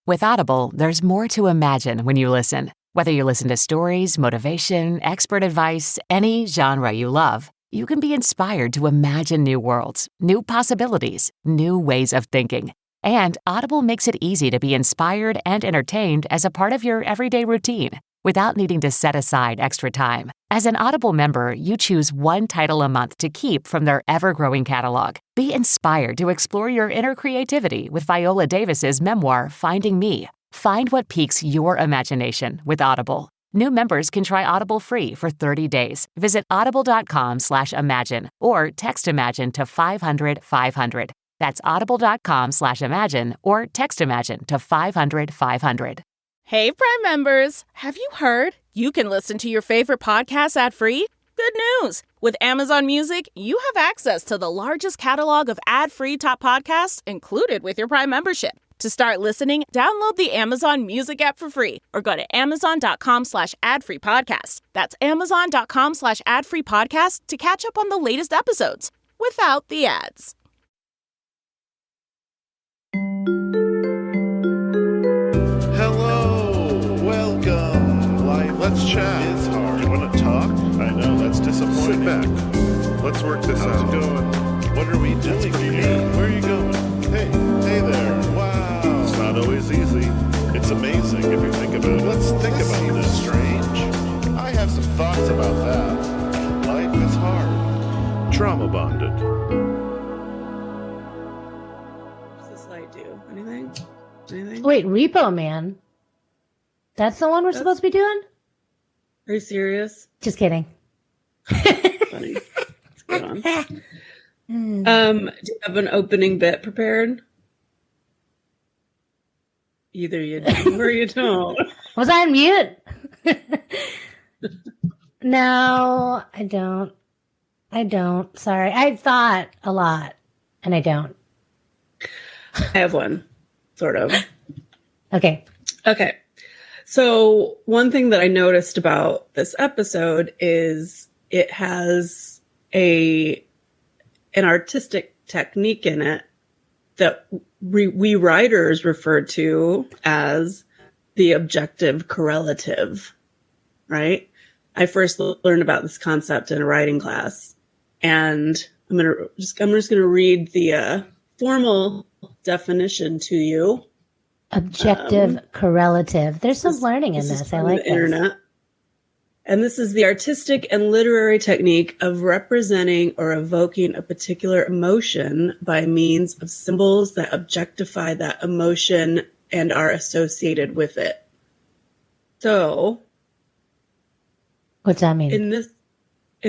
With Audible, there's more to imagine when you listen. Whether you listen to stories, motivation, expert advice, any genre you love, you can be inspired to imagine new worlds, new possibilities, new ways of thinking. And Audible makes it easy to be inspired and entertained as a part of your everyday routine without needing to set aside extra time. As an Audible member, you choose one title a month to keep from their ever-growing catalog. Be inspired to explore your inner creativity with Viola Davis's memoir, Finding Me. Find what piques your imagination with Audible. New members can try Audible free for 30 days. Visit audible.com/imagine or text imagine to 500-500. That's audible.com/imagine or text imagine to 500-500. Hey, Prime members! Have you heard? You can listen to your favorite podcasts ad-free? Good news! With Amazon Music, you have access to the largest catalog of ad-free top podcasts included with your Prime membership. To start listening, download the Amazon Music app for free or go to amazon.com/ad-free podcast. That's amazon.com/ad-free podcast to catch up on the latest episodes without the ads. Let's chat. It's hard. You want to talk? I know, that's disappointing. Sit back. Let's work this How's out. it going? What are we doing here? Where are you going? Hey there. Wow. It's not always easy. It's amazing if you think about it. Let's think about seems this. strange. I have some thoughts about that. Life is hard. Trauma bonded. What's this light do? Anything? Anything? Wait, Repo Man. That's the one we're supposed to be doing? Are you serious? Just kidding. Funny. Let's get on. Do you have an opening bit prepared? Either you do or you don't. Was I on mute? No, I don't. Sorry. I thought a lot, and I don't. I have one, sort of. Okay. Okay. So one thing that I noticed about this episode is it has an artistic technique in it that we writers refer to as the objective correlative, right? I first learned about this concept in a writing class, and I'm just going to read the formal definition to you. Objective correlative. There's some learning in this. I like the internet. And this is the artistic and literary technique of representing or evoking a particular emotion by means of symbols that objectify that emotion and are associated with it. So, what's that mean? In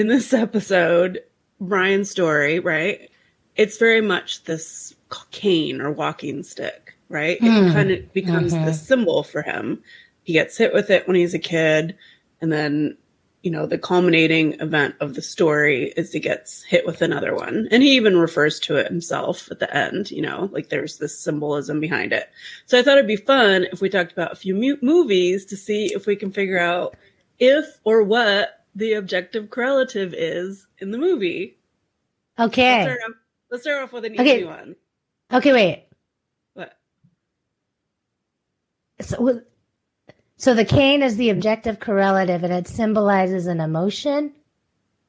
this episode, Brian's story, right? It's very much this cane or walking stick, right? It kind of becomes the symbol for him. He gets hit with it when he's a kid. And then, the culminating event of the story is he gets hit with another one. And he even refers to it himself at the end, like there's this symbolism behind it. So I thought it'd be fun if we talked about a few movies to see if we can figure out if or what the objective correlative is in the movie. Okay. Let's start off with an easy one. Okay, wait. What? So the cane is the objective correlative, and it symbolizes an emotion?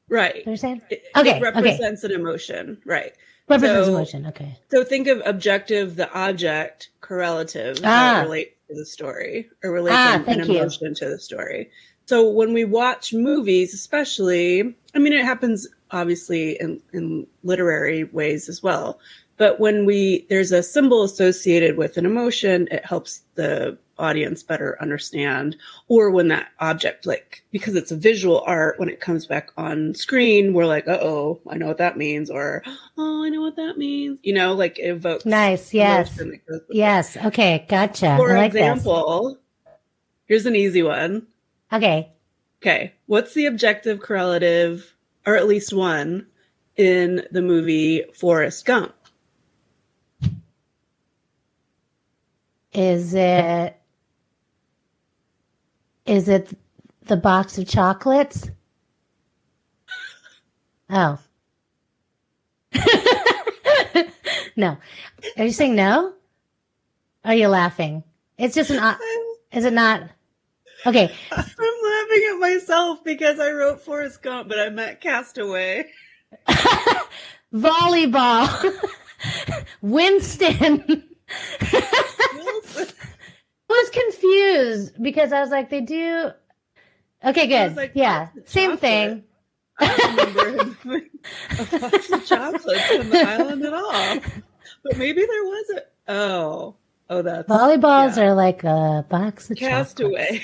Right. You understand? It Okay. represents an emotion. Right. Represents emotion. Okay. So think of objective, the object, correlative, how it relates to the story, or relates an emotion to the story. So when we watch movies, especially, it happens obviously in literary ways as well. But when there's a symbol associated with an emotion, it helps the audience better understand. Or when that object, because it's a visual art, when it comes back on screen, we're like, uh-oh, I know what that means. Or, oh, I know what that means. It evokes. Nice. Yes. Yes. It. Okay. Gotcha. For example, here's an easy one. Okay. What's the objective correlative, or at least one, in the movie Forrest Gump? Is it the box of chocolates? Oh. No. Are you saying no? Are you laughing? It's just is it not? Okay. I'm laughing at myself because I wrote Forrest Gump, but I meant Castaway. Volleyball. Winston. I was confused because I was like, they do. Okay, good. Like, yeah, same thing. I don't remember him putting a box of chocolates on the island at all. But maybe there was a. Oh, that's. Volleyballs are like a box of Castaway.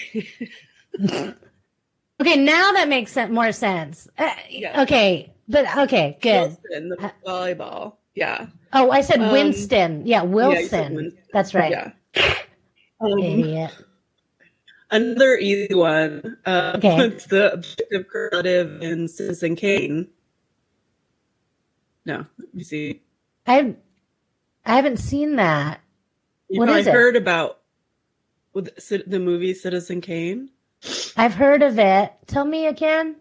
Okay, now that makes more sense. Okay, but okay, good. Wilson, the volleyball. Yeah. Oh, I said Winston. Yeah, Wilson. Winston. That's right. Yeah. Idiot. Another easy one. What's the objective correlative in Citizen Kane? No, you see. I haven't seen that. What is it? Heard about the movie Citizen Kane. I've heard of it. Tell me again.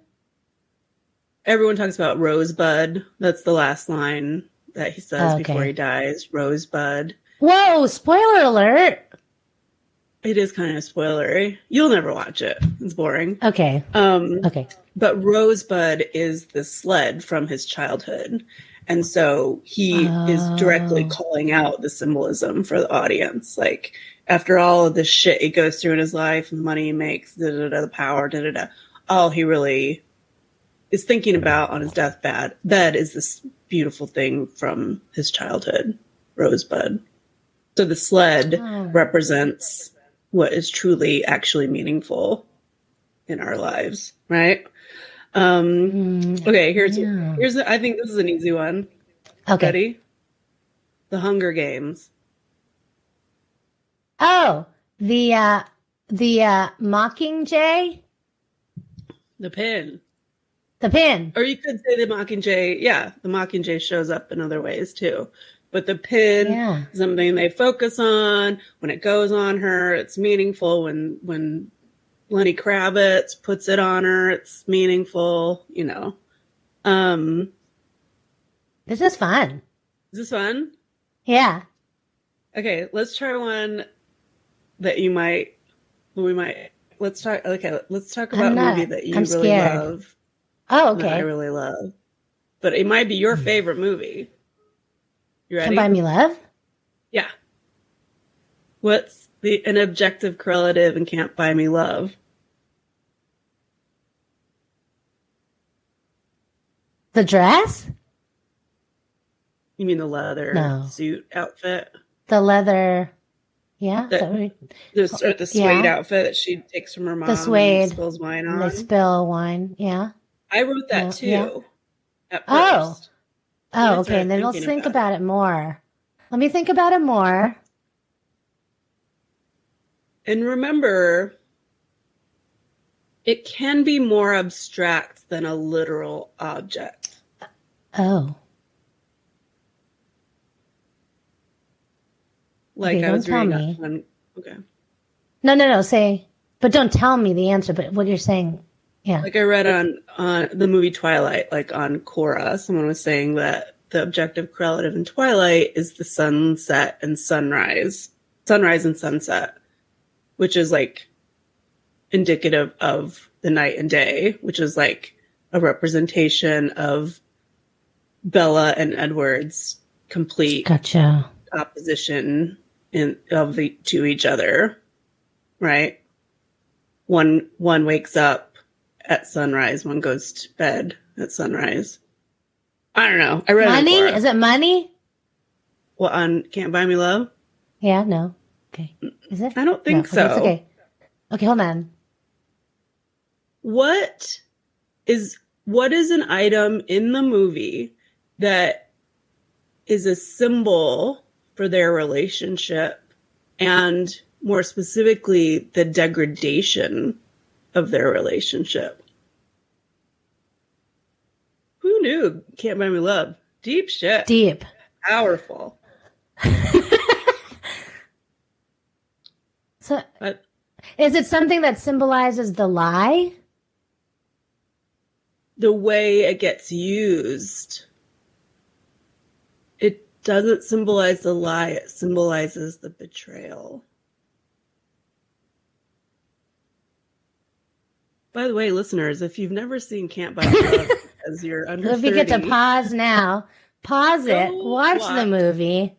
Everyone talks about Rosebud. That's the last line that he says before he dies. Rosebud. Whoa! Spoiler alert. It is kind of spoilery. You'll never watch it. It's boring. Okay. Okay. But Rosebud is the sled from his childhood. And so he is directly calling out the symbolism for the audience. Like, after all of the shit he goes through in his life, the money he makes, the power, all he really is thinking about on his deathbed is this beautiful thing from his childhood, Rosebud. So the sled represents what is truly actually meaningful in our lives, right? Okay, here's I think this is an easy one. Okay. Ready? The Hunger Games. Oh, the Mockingjay? The pin. The pin. Or you could say the Mockingjay. Yeah, the Mockingjay shows up in other ways too. But the pin is something they focus on. When it goes on her, it's meaningful. When Lenny Kravitz puts it on her, it's meaningful, you know. This is fun. Is this fun? Yeah. Okay, let's try one that let's talk about a movie that you really love. Oh, okay. That I really love. But it might be your favorite movie. You ready? Can't Buy Me Love? Yeah. What's an objective correlative in Can't Buy Me Love? The dress? You mean the leather suit outfit? The leather, yeah. The suede outfit that she takes from her mom. The suede. And spills wine on. They spill wine, yeah. I wrote that too. Yeah. At first. Oh, okay. And then let's think about it more. Let me think about it more. And remember, it can be more abstract than a literal object. Oh. Like okay, I was reading me. On, okay. No. Say, but don't tell me the answer. But what you're saying, yeah. Like I read on the movie Twilight, like on Quora, someone was saying that the objective correlative in Twilight is the sunset and sunrise and sunset, which is like indicative of the night and day, which is like a representation of Bella and Edward's complete opposition to each other, right? One wakes up at sunrise, one goes to bed at sunrise. I don't know. I read money. It is it money? Well, on Can't Buy Me Love? Yeah, no. Okay. Is it? I don't think so. Okay. Okay, hold on. What is an item in the movie that is a symbol for their relationship, and more specifically, the degradation of their relationship? Who knew? Can't Buy Me Love. Deep shit. Deep. Powerful. So, is it something that symbolizes the lie? The way it gets used. It doesn't symbolize the lie. It symbolizes the betrayal. By the way, listeners, if you've never seen Can't Buy Love because you're under 30, if you get to pause now, pause it, watch the movie,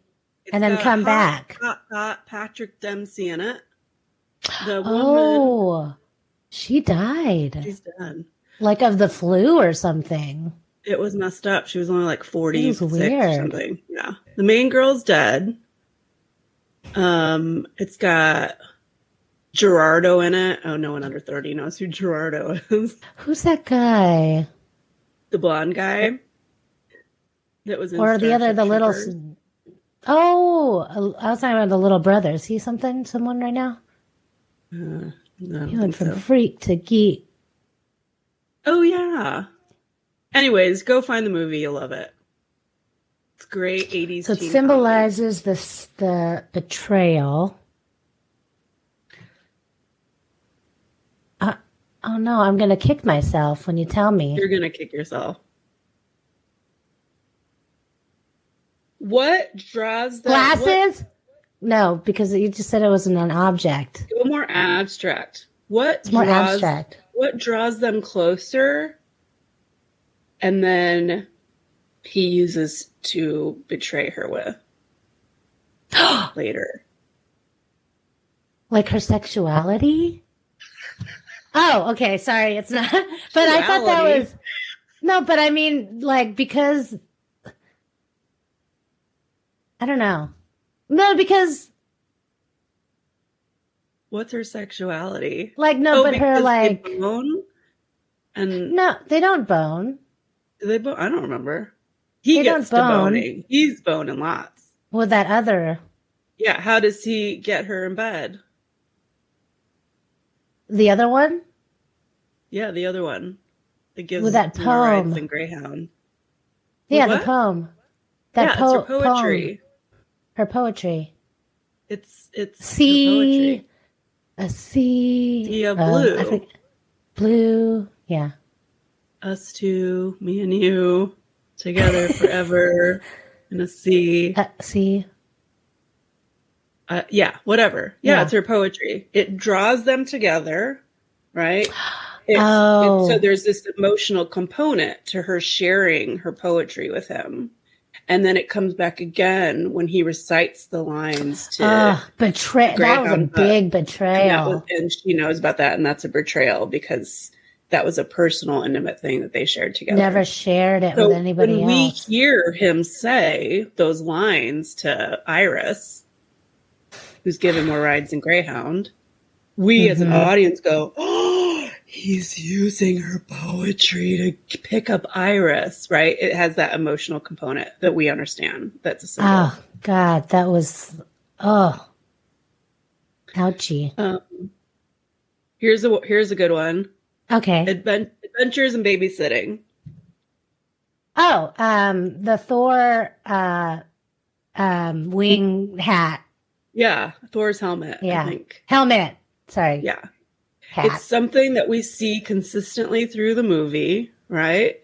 and then come back. Got Patrick Dempsey in it. The woman. She died. She's done. Like of the flu or something. It was messed up. She was only like 46 or weird. something. Yeah. The main girl's dead. It's got Gerardo in it. Oh, no one under 30 knows who Gerardo is. Who's that guy? The blonde guy that was in or the other, the little. Troopers. Oh, I was talking about the little brother. Is he someone right now? No, he went from freak to geek. Oh yeah. Anyways, go find the movie. You'll love it. It's great 80s. So it symbolizes the betrayal. Oh no, I'm going to kick myself when you tell me. You're going to kick yourself. What draws that? Glasses? No, because you just said it wasn't an object. Go more abstract. What draws them closer? And then he uses to betray her with later. Like her sexuality? Oh, okay. Sorry, it's not. But I thought that was no. But I mean, like, because I don't know. No, because what's her sexuality? Like, no, but her like they bone? And no, they don't bone. Do they bone? I don't remember. He gets to boning. He's boning lots with that other. Yeah. How does he get her in bed? The other one? Yeah, the other one. That gives with that poem. Rides and Greyhound. Yeah, the poem. That it's her poetry. Poem. Her poetry. It's sea. A sea. Sea of blue. Blue. Yeah. Us two, me and you, together forever in a sea. Sea. Yeah, whatever. Yeah, it's her poetry. It draws them together, right? So there's this emotional component to her sharing her poetry with him. And then it comes back again when he recites the lines to betray. That was a big betrayal. And she knows about that, and that's a betrayal because that was a personal, intimate thing that they shared together. Never shared it with anybody else. When we hear him say those lines to Iris, who's given more rides than Greyhound, we as an audience go, oh, he's using her poetry to pick up Iris, right? It has that emotional component that we understand. That's a symbol. Oh, God, that was, ouchie. Here's a good one. Okay. Adventures in babysitting. Oh, the Thor wing hat. Yeah, Thor's helmet, I think. Helmet. Sorry. Yeah. Hat. It's something that we see consistently through the movie, right?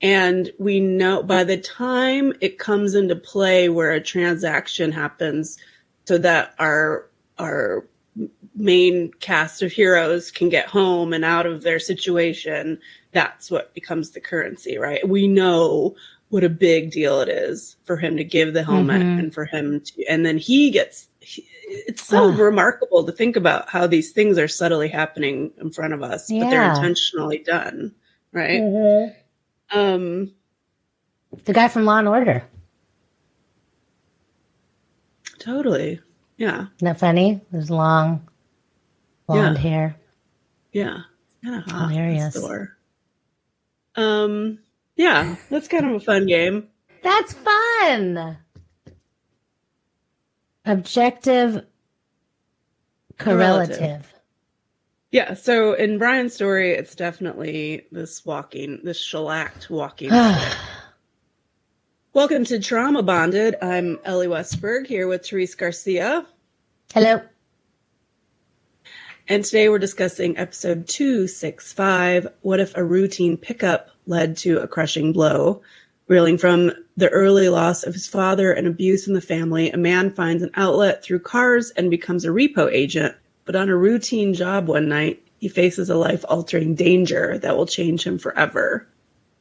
And we know by the time it comes into play where a transaction happens so that our main cast of heroes can get home and out of their situation, that's what becomes the currency, right? We know what a big deal it is for him to give the helmet and for him to, and then it's so remarkable to think about how these things are subtly happening in front of us, but they're intentionally done, right? The guy from Law and Order. Totally. Yeah. Isn't that funny? His long blonde hair. Yeah. It's kind of hot. Hilarious. Yeah, that's kind of a fun game. That's fun. Objective correlative. Yeah, so in Brian's story, it's definitely this shellacked walking. Welcome to Trauma Bonded. I'm Elly Westberg here with Therese Garcia. Hello. And today we're discussing episode 265, What If a Routine Pickup Led to a Crushing Blow? Reeling from the early loss of his father and abuse in the family, a man finds an outlet through cars and becomes a repo agent. But on a routine job one night, he faces a life-altering danger that will change him forever.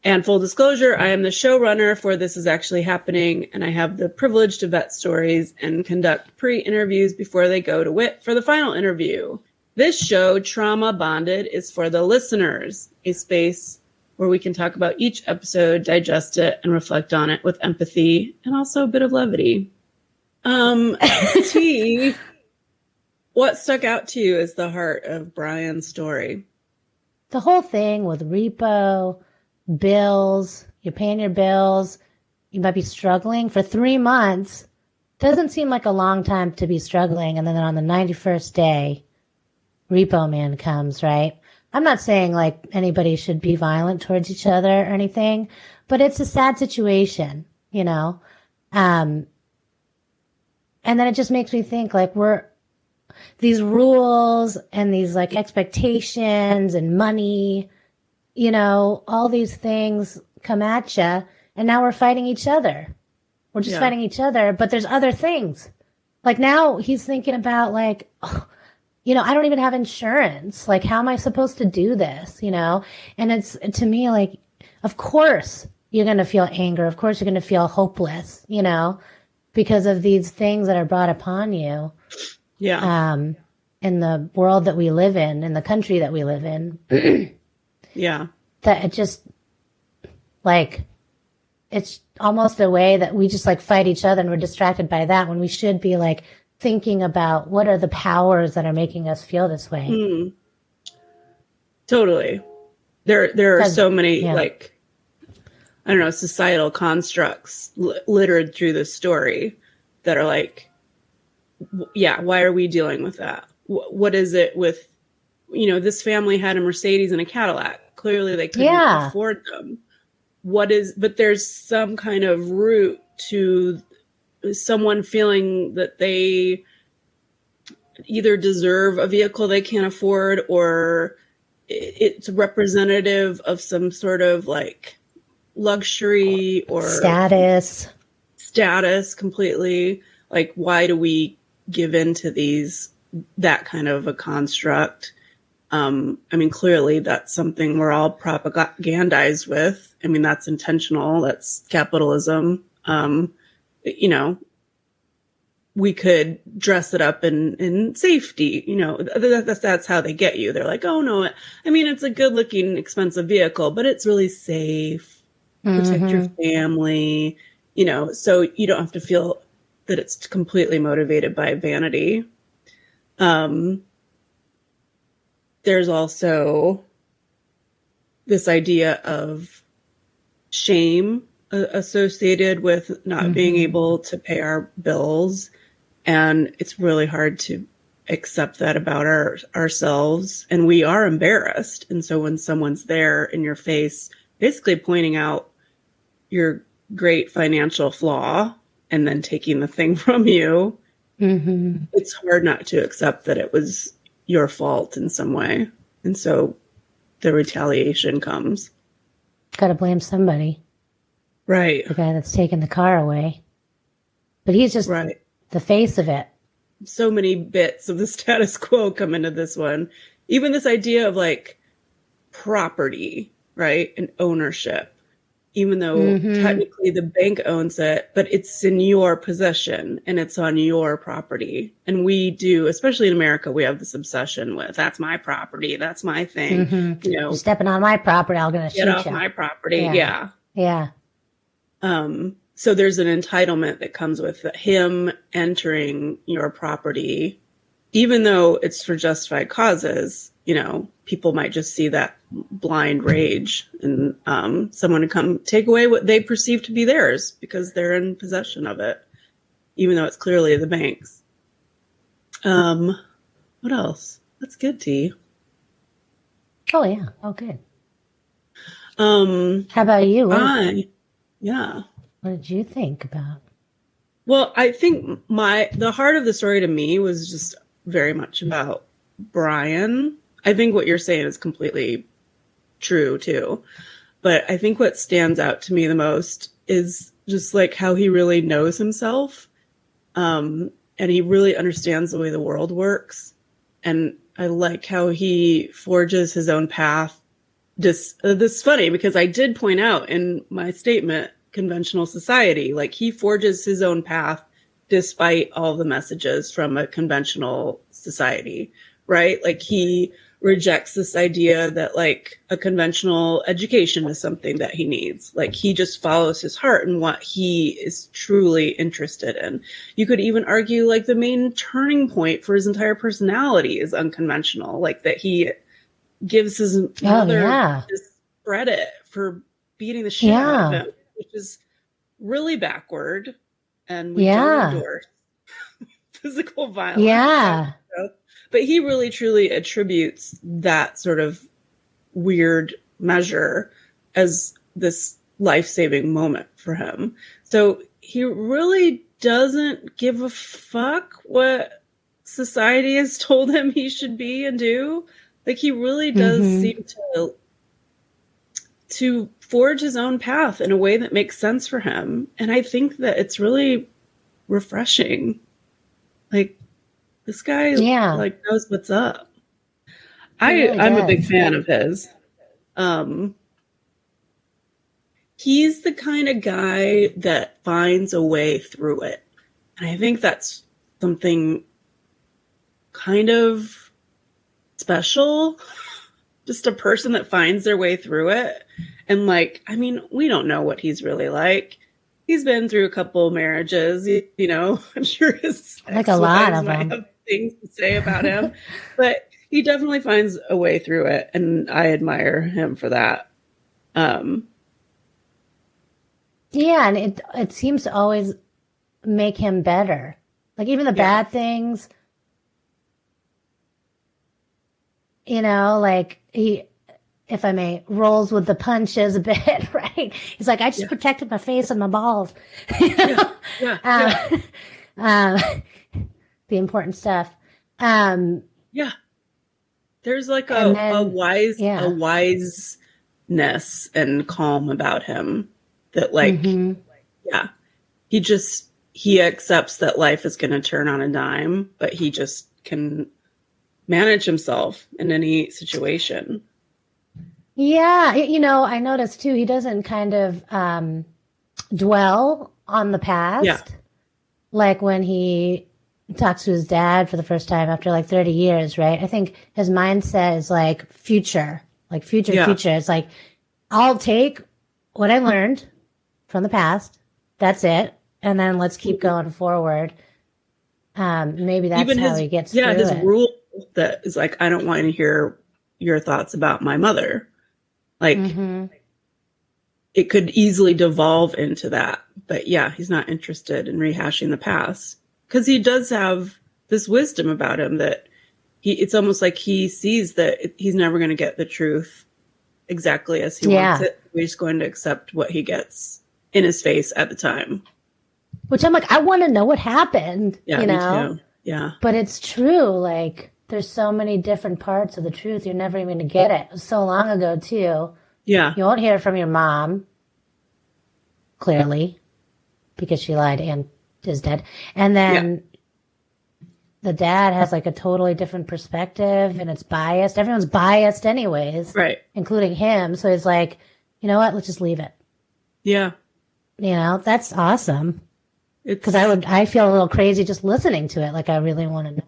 And full disclosure, I am the showrunner for This Is Actually Happening, and I have the privilege to vet stories and conduct pre-interviews before they go to Whit for the final interview. This show, Trauma Bonded, is for the listeners, a space where we can talk about each episode, digest it, and reflect on it with empathy and also a bit of levity. T, what stuck out to you as the heart of Brian's story? The whole thing with repo, bills, you're paying your bills, you might be struggling for 3 months. Doesn't seem like a long time to be struggling. And then on the 91st day, repo man comes, right? I'm not saying like anybody should be violent towards each other or anything, but it's a sad situation, you know? And then it just makes me think like these rules and these like expectations and money, you know, all these things come at you, and now we're fighting each other. We're just fighting each other, but there's other things. Like now he's thinking about like, oh, you know, I don't even have insurance. Like, how am I supposed to do this? You know? And it's, to me, like, of course you're going to feel anger. Of course you're going to feel hopeless, you know, because of these things that are brought upon you. Yeah. In the world that we live in the country that we live in. Yeah. That it just, like, it's almost a way that we just, like, fight each other and we're distracted by that when we should be, like, thinking about what are the powers that are making us feel this way. Mm. Totally. There are so many, like, I don't know, societal constructs littered through this story that are like, yeah, why are we dealing with that? What is it with, you know, this family had a Mercedes and a Cadillac. Clearly they couldn't afford them. But there's some kind of root to someone feeling that they either deserve a vehicle they can't afford, or it's representative of some sort of like luxury or status completely. Like, why do we give in to that kind of a construct? I mean, clearly that's something we're all propagandized with. I mean, that's intentional. That's capitalism. You know, we could dress it up in safety, you know, that's how they get you. They're like, oh no, I mean, it's a good looking, expensive vehicle, but it's really safe, protect your family, you know, so you don't have to feel that it's completely motivated by vanity. There's also this idea of shame associated with not being able to pay our bills. And it's really hard to accept that about ourselves. And we are embarrassed. And so when someone's there in your face, basically pointing out your great financial flaw and then taking the thing from you, it's hard not to accept that it was your fault in some way. And so the retaliation comes. Got to blame somebody. Right. The guy that's taking the car away. But he's just the face of it. So many bits of the status quo come into this one. Even this idea of like property, right? And ownership. Even though technically the bank owns it, but it's in your possession and it's on your property. And we do, especially in America, we have this obsession with, that's my property, that's my thing. You know, you're stepping on my property, I'm going to shoot you. Get off my property. Yeah. So there's an entitlement that comes with him entering your property, even though it's for justified causes. You know, people might just see that blind rage and someone to come take away what they perceive to be theirs because they're in possession of it, even though it's clearly the bank's. What else? That's good, T. Oh, yeah. Oh, good. How about you? Yeah. What did you think about? Well, I think the heart of the story to me was just very much about Brian. I think what you're saying is completely true too. But I think what stands out to me the most is just like how he really knows himself. And he really understands the way the world works. And I like how he forges his own path. This is funny because I did point out in my statement, conventional society, like he forges his own path despite all the messages from a conventional society, right? Like he rejects this idea that like a conventional education is something that he needs. Like he just follows his heart and what he is truly interested in. You could even argue like the main turning point for his entire personality is unconventional, like that he gives his mother this credit for beating the shit out of him, which is really backward, and we don't endorse physical violence. Yeah. But he really truly attributes that sort of weird measure as this life-saving moment for him. So he really doesn't give a fuck what society has told him he should be and do. Like he really does seem to forge his own path in a way that makes sense for him. And I think that it's really refreshing. Like, this guy like knows what's up. I'm a big fan of his. He's the kind of guy that finds a way through it. And I think that's something kind of special. Just a person that finds their way through it. And like, I mean, we don't know what he's really like. He's been through a couple marriages, you know, I'm sure his like a lot of might them. have things to say about him, but he definitely finds a way through it. And I admire him for that. Yeah. And it seems to always make him better. Like even the bad things, you know, like he, if I may, rolls with the punches a bit, right? He's like, I just protected my face and my balls. The important stuff. There's like a wiseness and calm about him that like, he accepts that life is going to turn on a dime, but he just can manage himself in any situation. Yeah. You know, I noticed too, he doesn't kind of dwell on the past. Yeah. Like when he talks to his dad for the first time after like 30 years, right? I think his mindset is like future. It's like, I'll take what I learned from the past. That's it. And then let's keep going forward. Maybe that's even how he gets through his it. Rule that is like, I don't want to hear your thoughts about my mother. Like, it could easily devolve into that. But yeah, he's not interested in rehashing the past. Because he does have this wisdom about him that it's almost like he sees that he's never going to get the truth exactly as he wants it. He's going to accept what he gets in his face at the time. Which I'm like, I want to know what happened. Yeah, you know? Me too. Yeah. But it's true. Like, there's so many different parts of the truth. You're never even going to get it. It was so long ago, too. Yeah. You won't hear it from your mom, clearly, because she lied and is dead. And then the dad has like a totally different perspective and it's biased. Everyone's biased anyways. Right. Including him. So he's like, you know what? Let's just leave it. Yeah. You know, that's awesome. Because I feel a little crazy just listening to it. Like I really want to know.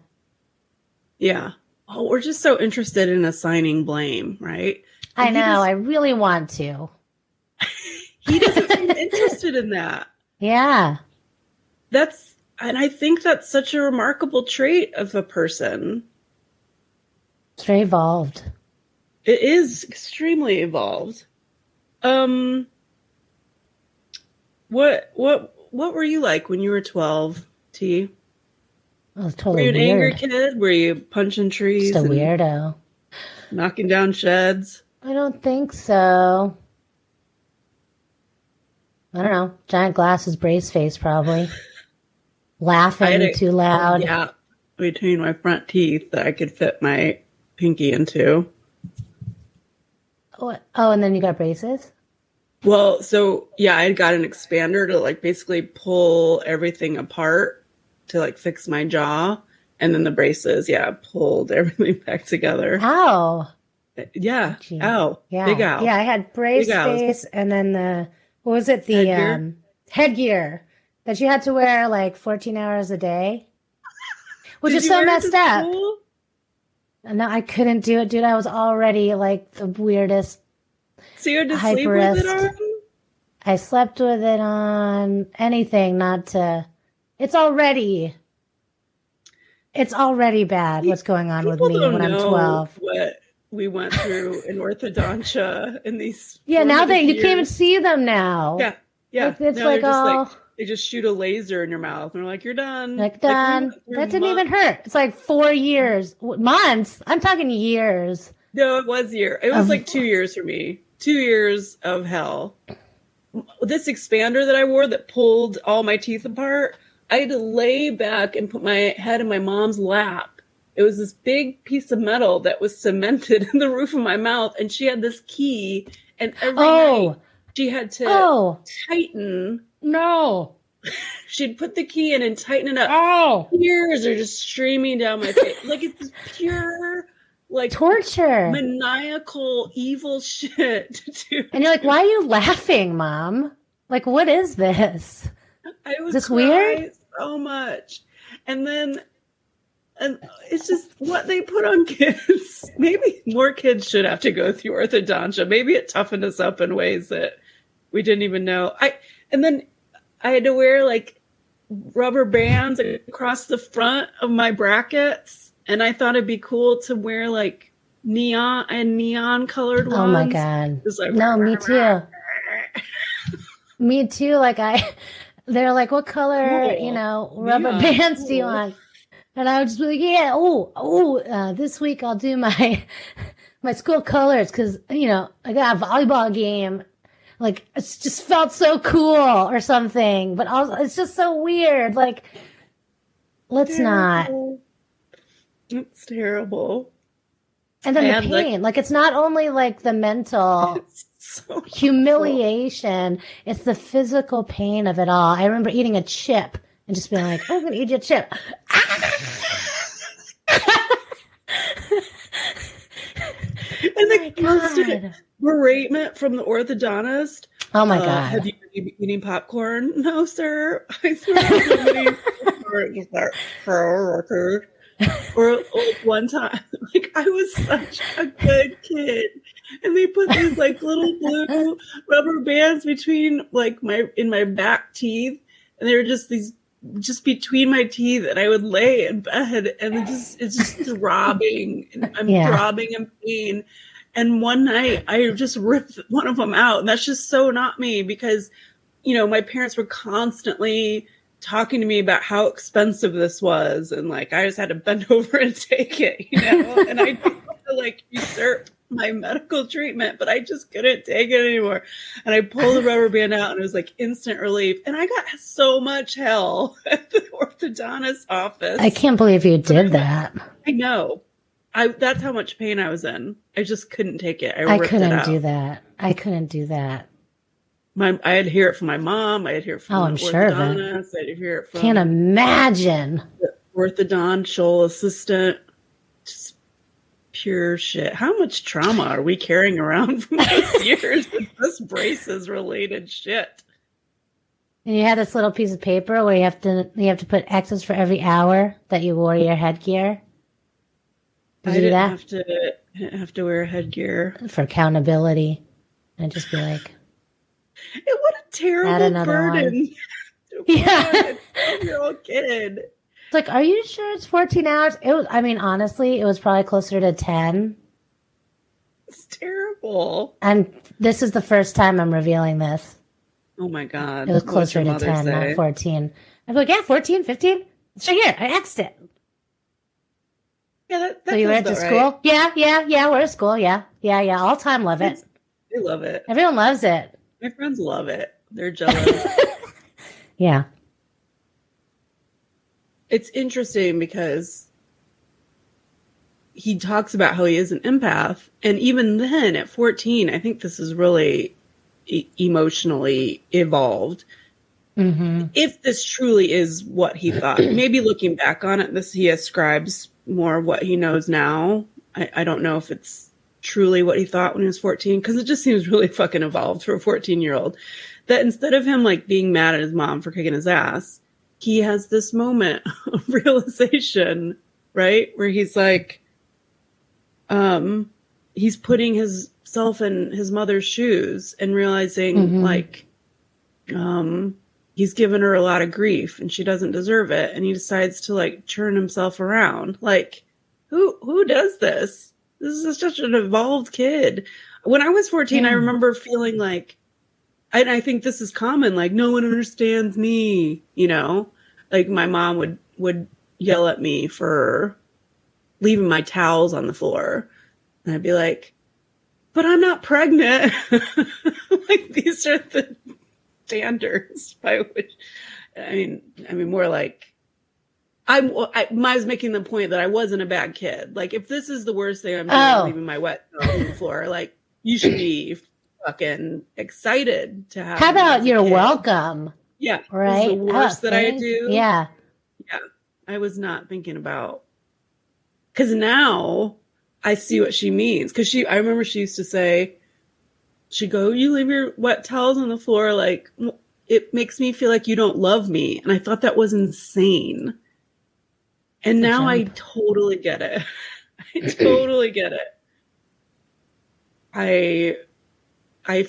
Yeah. Oh, we're just so interested in assigning blame, right? I know. I really want to. He doesn't seem interested in that. Yeah. And I think that's such a remarkable trait of a person. It's very evolved. It is extremely evolved. What were you like when you were 12, T? I was totally Were you an weird. angry kid? Were you punching trees? Just a weirdo. Knocking down sheds? I don't think so. I don't know. Giant glasses, brace face, probably. Laughing too loud. Yeah, between my front teeth that I could fit my pinky into. Oh, and then you got braces? Well, so yeah, I got an expander to like basically pull everything apart to like fix my jaw. And then the braces, pulled everything back together. Ow. Yeah. Gee. Ow. Yeah. Big ow. Yeah, I had brace Big ows. face and then what was it? The headgear that you had to wear like 14 hours a day. Which is so messed up. No, I couldn't do it, dude. I was already like the weirdest. So you had to sleep with it on? I slept with it on. Anything not to. It's already bad what's going on with me when I'm 12. What we went through in orthodontia in these. Yeah, now that you can't even see them now. Yeah. Yeah. Like, it's like all. They just shoot a laser in your mouth and they're like, you're done. Like, done. That didn't even hurt. It's like 4 years. Months. I'm talking years. No, it was year. It was like 2 years for me. 2 years of hell. This expander that I wore that pulled all my teeth apart, I had to lay back and put my head in my mom's lap. It was this big piece of metal that was cemented in the roof of my mouth. And she had this key. And every night she had to tighten. No. She'd put the key in and tighten it up. Oh. Tears are just streaming down my face. Like, it's this pure, like, torture, maniacal, evil shit. And you're like, why are you laughing, Mom? Like, what is this? I was is this weird? So much. And it's just what they put on kids. Maybe more kids should have to go through orthodontia. Maybe it toughened us up in ways that we didn't even know. And then I had to wear like rubber bands across the front of my brackets. And I thought it'd be cool to wear like neon colored ones. Oh my God. Like, no, me too. Me too. Like they're like, what color, rubber bands do you want? And I would just be like, yeah, this week I'll do my school colors because, I got a volleyball game. Like, it's just felt so cool or something. But also, it's just so weird. Like, let's not. It's terrible. And then the pain. Like, it's not only like the mental humiliation. It's the physical pain of it all. I remember eating a chip and just being like, I'm going to eat your chip. And the constant beratement from the orthodontist. Oh my God. Have you been eating popcorn? No, sir. I swear somebody just like, or like one time, like I was such a good kid. And they put these like little blue rubber bands between like in my back teeth. And they were just between my teeth, and I would lay in bed and it's just throbbing. And I'm throbbing in pain. And one night I just ripped one of them out. And that's just so not me because, my parents were constantly talking to me about how expensive this was. And like, I just had to bend over and take it, and I didn't want to like usurp my medical treatment, but I just couldn't take it anymore. And I pulled the rubber band out and it was like instant relief. And I got so much hell at the orthodontist office. I can't believe you did that. I know. That's how much pain I was in. I just couldn't take it. I couldn't do that. I couldn't do that. I had to hear it from my mom. I had to hear it from I'm sure of it. I had to hear it from Can't imagine. The orthodontial assistant. Just pure shit. How much trauma are we carrying around from those years with this braces related shit? And you had this little piece of paper where you have to put X's for every hour that you wore your headgear. Did you do that? I didn't have to wear a headgear. For accountability. And just be like... What a terrible burden. Yeah. A 12-year-old kid. It's like, are you sure it's 14 hours? Honestly, it was probably closer to 10. It's terrible. And this is the first time I'm revealing this. Oh my God. It was closer to 10, not 14. I'm like, yeah, 14, 15. It's right here. I asked it. Yeah, that so you went to school? Right. Yeah. We're at school. Yeah. All time love it. They love it. Everyone loves it. My friends love it. They're jealous. Yeah. It's interesting because he talks about how he is an empath. And even then, at 14, I think this is really emotionally evolved. if this truly is what he thought. Maybe looking back on it, he ascribes more of what he knows now. I don't know if it's truly what he thought when he was 14, because it just seems really fucking evolved for a 14-year-old. That instead of him like being mad at his mom for kicking his ass, he has this moment of realization, right? Where he's like, he's putting himself in his mother's shoes and realizing like, he's given her a lot of grief and she doesn't deserve it. And he decides to like turn himself around. Like, who does this? This is such an evolved kid. When I was 14, I remember feeling like, and I think this is common, like, no one understands me, you know? Like, my mom would yell at me for leaving my towels on the floor. And I'd be like, but I'm not pregnant. Like, these are the standards by which, I mean, more like, I was making the point that I wasn't a bad kid. Like, if this is the worst thing I'm doing, leaving my wet towels on the floor, like, you should be fucking excited to have. How about you're welcome? Yeah. Right. The worst that I do. Yeah. Yeah. I was not thinking about, because now I see what she means. Because I remember she used to say, she'd go, you leave your wet towels on the floor. Like, it makes me feel like you don't love me. And I thought that was insane. And now I totally get it. I totally get it. I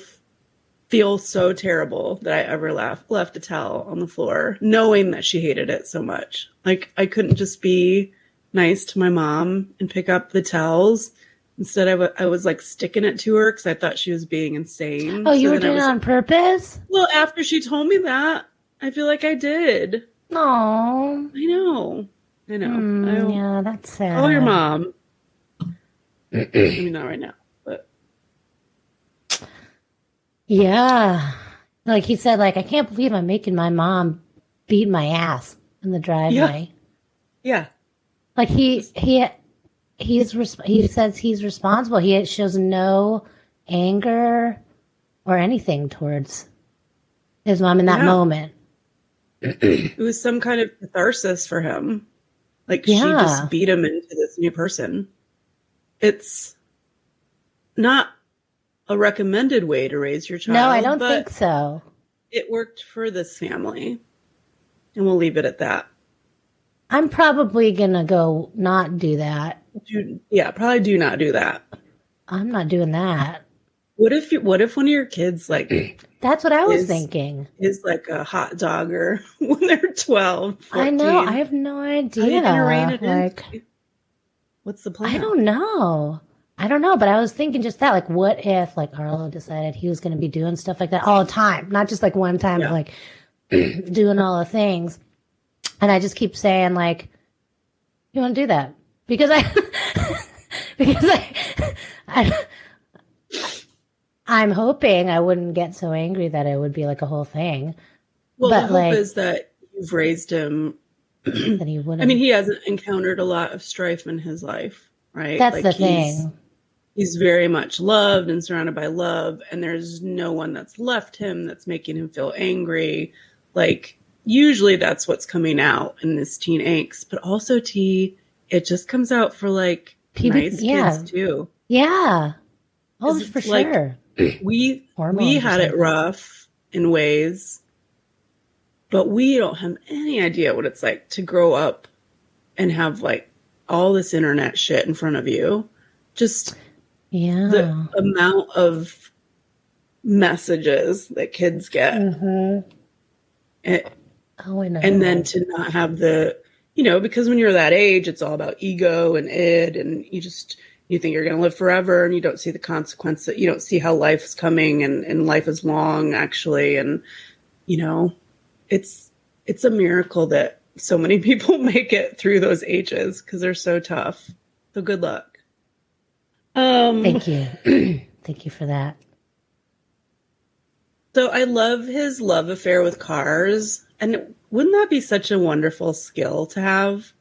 feel so terrible that I ever left a towel on the floor, knowing that she hated it so much. Like, I couldn't just be nice to my mom and pick up the towels. Instead, I was like sticking it to her because I thought she was being insane. Oh, you were doing it on purpose? Well, after she told me that, I feel like I did. No. I know. Yeah, that's sad. Call your mom. I mean, not right now, but. Yeah. Like he said, like, I can't believe I'm making my mom beat my ass in the driveway. Yeah. Like he says he's responsible. He shows no anger or anything towards his mom in that moment. It was some kind of catharsis for him. Like, she just beat him into this new person. It's not a recommended way to raise your child. No, I don't think so. It worked for this family. And we'll leave it at that. I'm probably going to go not do that. Probably do not do that. I'm not doing that. What if one of your kids, like... That's what I was thinking. Is like a hot dogger when they're 12, 14. I know. I have no idea. How are you going to rein it in? What's the plan? I don't know. But I was thinking just that. Like, what if, like, Arlo decided he was going to be doing stuff like that all the time? Not just, like, one time, but, like, doing all the things. And I just keep saying, like, you want to do that? Because I'm hoping I wouldn't get so angry that it would be like a whole thing. Well, but the hope is that you've raised him. That he wouldn't. I mean, he hasn't encountered a lot of strife in his life, right? That's like, the thing. He's very much loved and surrounded by love, and there's no one that's left him that's making him feel angry. Like, usually that's what's coming out in this teen angst. But also, it just comes out for, like, nice kids, too. Yeah. Oh, for sure. We had it rough in ways, but we don't have any idea what it's like to grow up and have like all this internet shit in front of you. Just the amount of messages that kids get. Mm-hmm. I know. And then to not have because when you're that age, it's all about ego and id, and you think you're going to live forever, and you don't see the consequences. You don't see how life's coming and life is long, actually. And, it's a miracle that so many people make it through those ages because they're so tough. So good luck. Thank you. Thank you for that. So I love his love affair with cars. And wouldn't that be such a wonderful skill to have?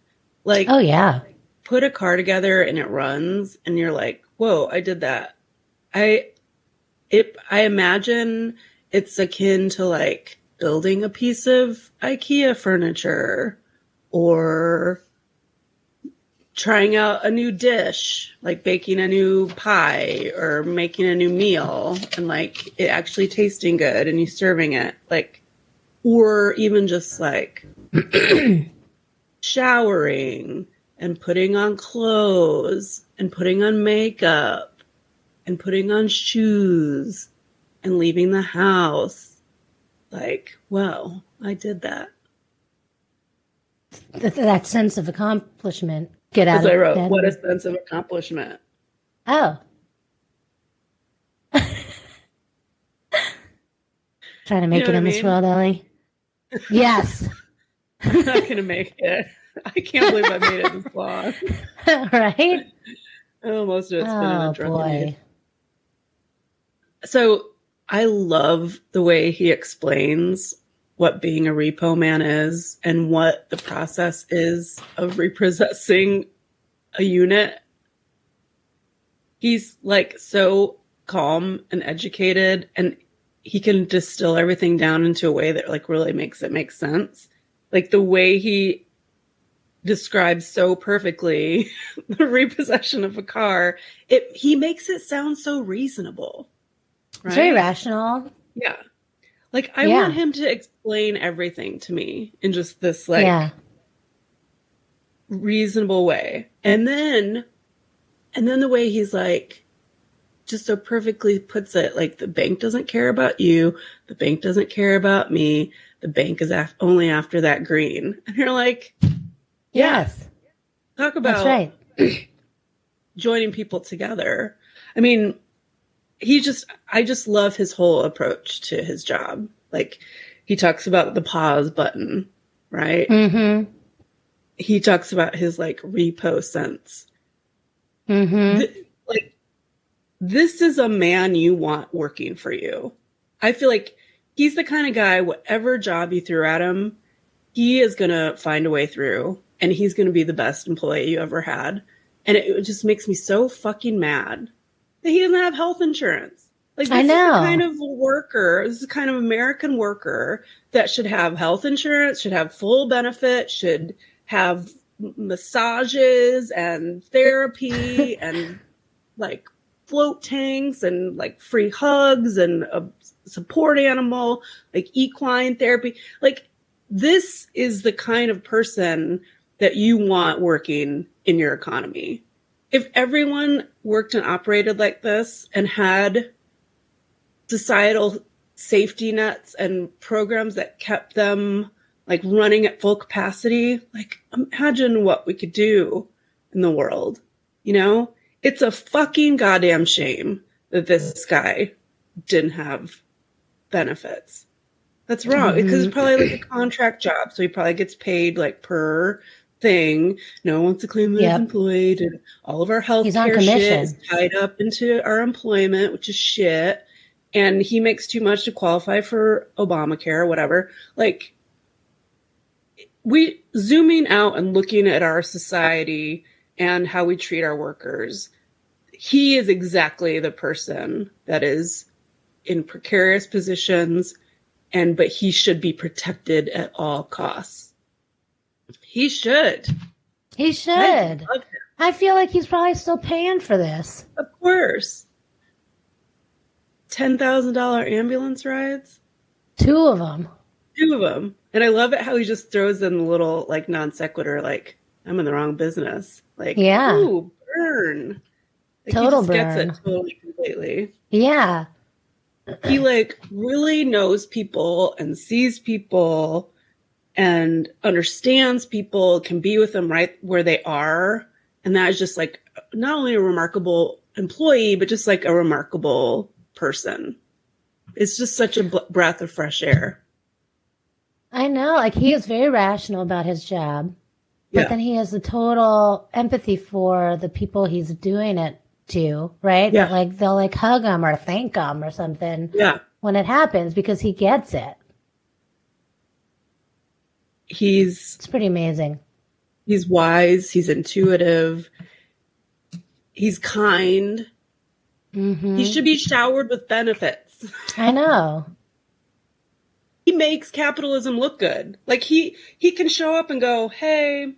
Like, oh, yeah. Put a car together and it runs and you're like, whoa, I did that. I imagine it's akin to like building a piece of IKEA furniture or trying out a new dish, like baking a new pie or making a new meal and like it actually tasting good and you serving it, like, or even just like showering and putting on clothes and putting on makeup and putting on shoes and leaving the house. Like, well, I did that. That sense of accomplishment. Get out of I wrote, bed. what a sense of accomplishment. Oh. Trying to make it in this world, Elly. Yes. I'm not going to make it. I can't believe I made it this long. Right? Oh, most of it's been in a drunken boy. mood. So I love the way he explains what being a repo man is and what the process is of repossessing a unit. He's like so calm and educated, and he can distill everything down into a way that like really makes it make sense. Like the way he describes so perfectly the repossession of a car, he makes it sound so reasonable. Right? It's very rational. Yeah. Like, I want him to explain everything to me in just this, like, reasonable way. And then the way he's, like, just so perfectly puts it, like, the bank doesn't care about you. The bank doesn't care about me. The bank is only after that green. And you're like, yes. Talk about That's right. joining people together. I mean, I just love his whole approach to his job. Like, he talks about the pause button, right? Mm-hmm. He talks about his, like, repo sense. Mm-hmm. This is a man you want working for you. I feel like he's the kind of guy, whatever job you threw at him, he is going to find a way through, and he's going to be the best employee you ever had. And it just makes me so fucking mad that he doesn't have health insurance. Like, this is the kind of worker, this is the kind of American worker that should have health insurance, should have full benefit, should have massages and therapy and like float tanks and like free hugs and a support animal, like equine therapy. Like, this is the kind of person that you want working in your economy. If everyone worked and operated like this and had societal safety nets and programs that kept them like running at full capacity, like imagine what we could do in the world. You know, it's a fucking goddamn shame that this guy didn't have benefits. That's wrong because it's probably like a contract job. So he probably gets paid like per thing. No one wants to claim that he's employed, and all of our health care shit is tied up into our employment, which is shit. And he makes too much to qualify for Obamacare or whatever. Like, we zooming out and looking at our society and how we treat our workers, he is exactly the person that is in precarious positions, but he should be protected at all costs. He should. He should. I feel like he's probably still paying for this. Of course. $10,000 ambulance rides? Two of them. And I love it how he just throws in the little like non sequitur, like, I'm in the wrong business. Like, ooh, burn. Like, total he just burn. Gets it totally completely. Yeah. He like really knows people and sees people and understands people, can be with them right where they are. And that is just like not only a remarkable employee, but just like a remarkable person. It's just such a breath of fresh air. I know. Like, he is very rational about his job, but then he has a total empathy for the people he's doing it to, right? Yeah. That, like, they'll like hug him or thank him or something when it happens because he gets it. It's pretty amazing. He's wise. He's intuitive. He's kind. Mm-hmm. He should be showered with benefits. I know. makes capitalism look good. Like he can show up and go, hey,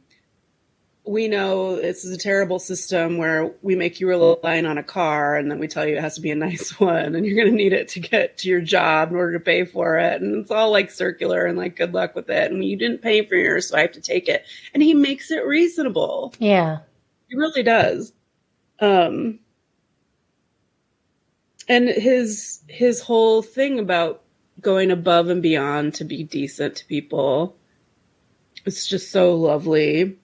we know this is a terrible system where we make you relying on a car and then we tell you it has to be a nice one and you're going to need it to get to your job in order to pay for it. And it's all like circular and like, good luck with it. And you didn't pay for yours, so I have to take it. And he makes it reasonable. Yeah. He really does. And his whole thing about going above and beyond to be decent to people, it's just so lovely.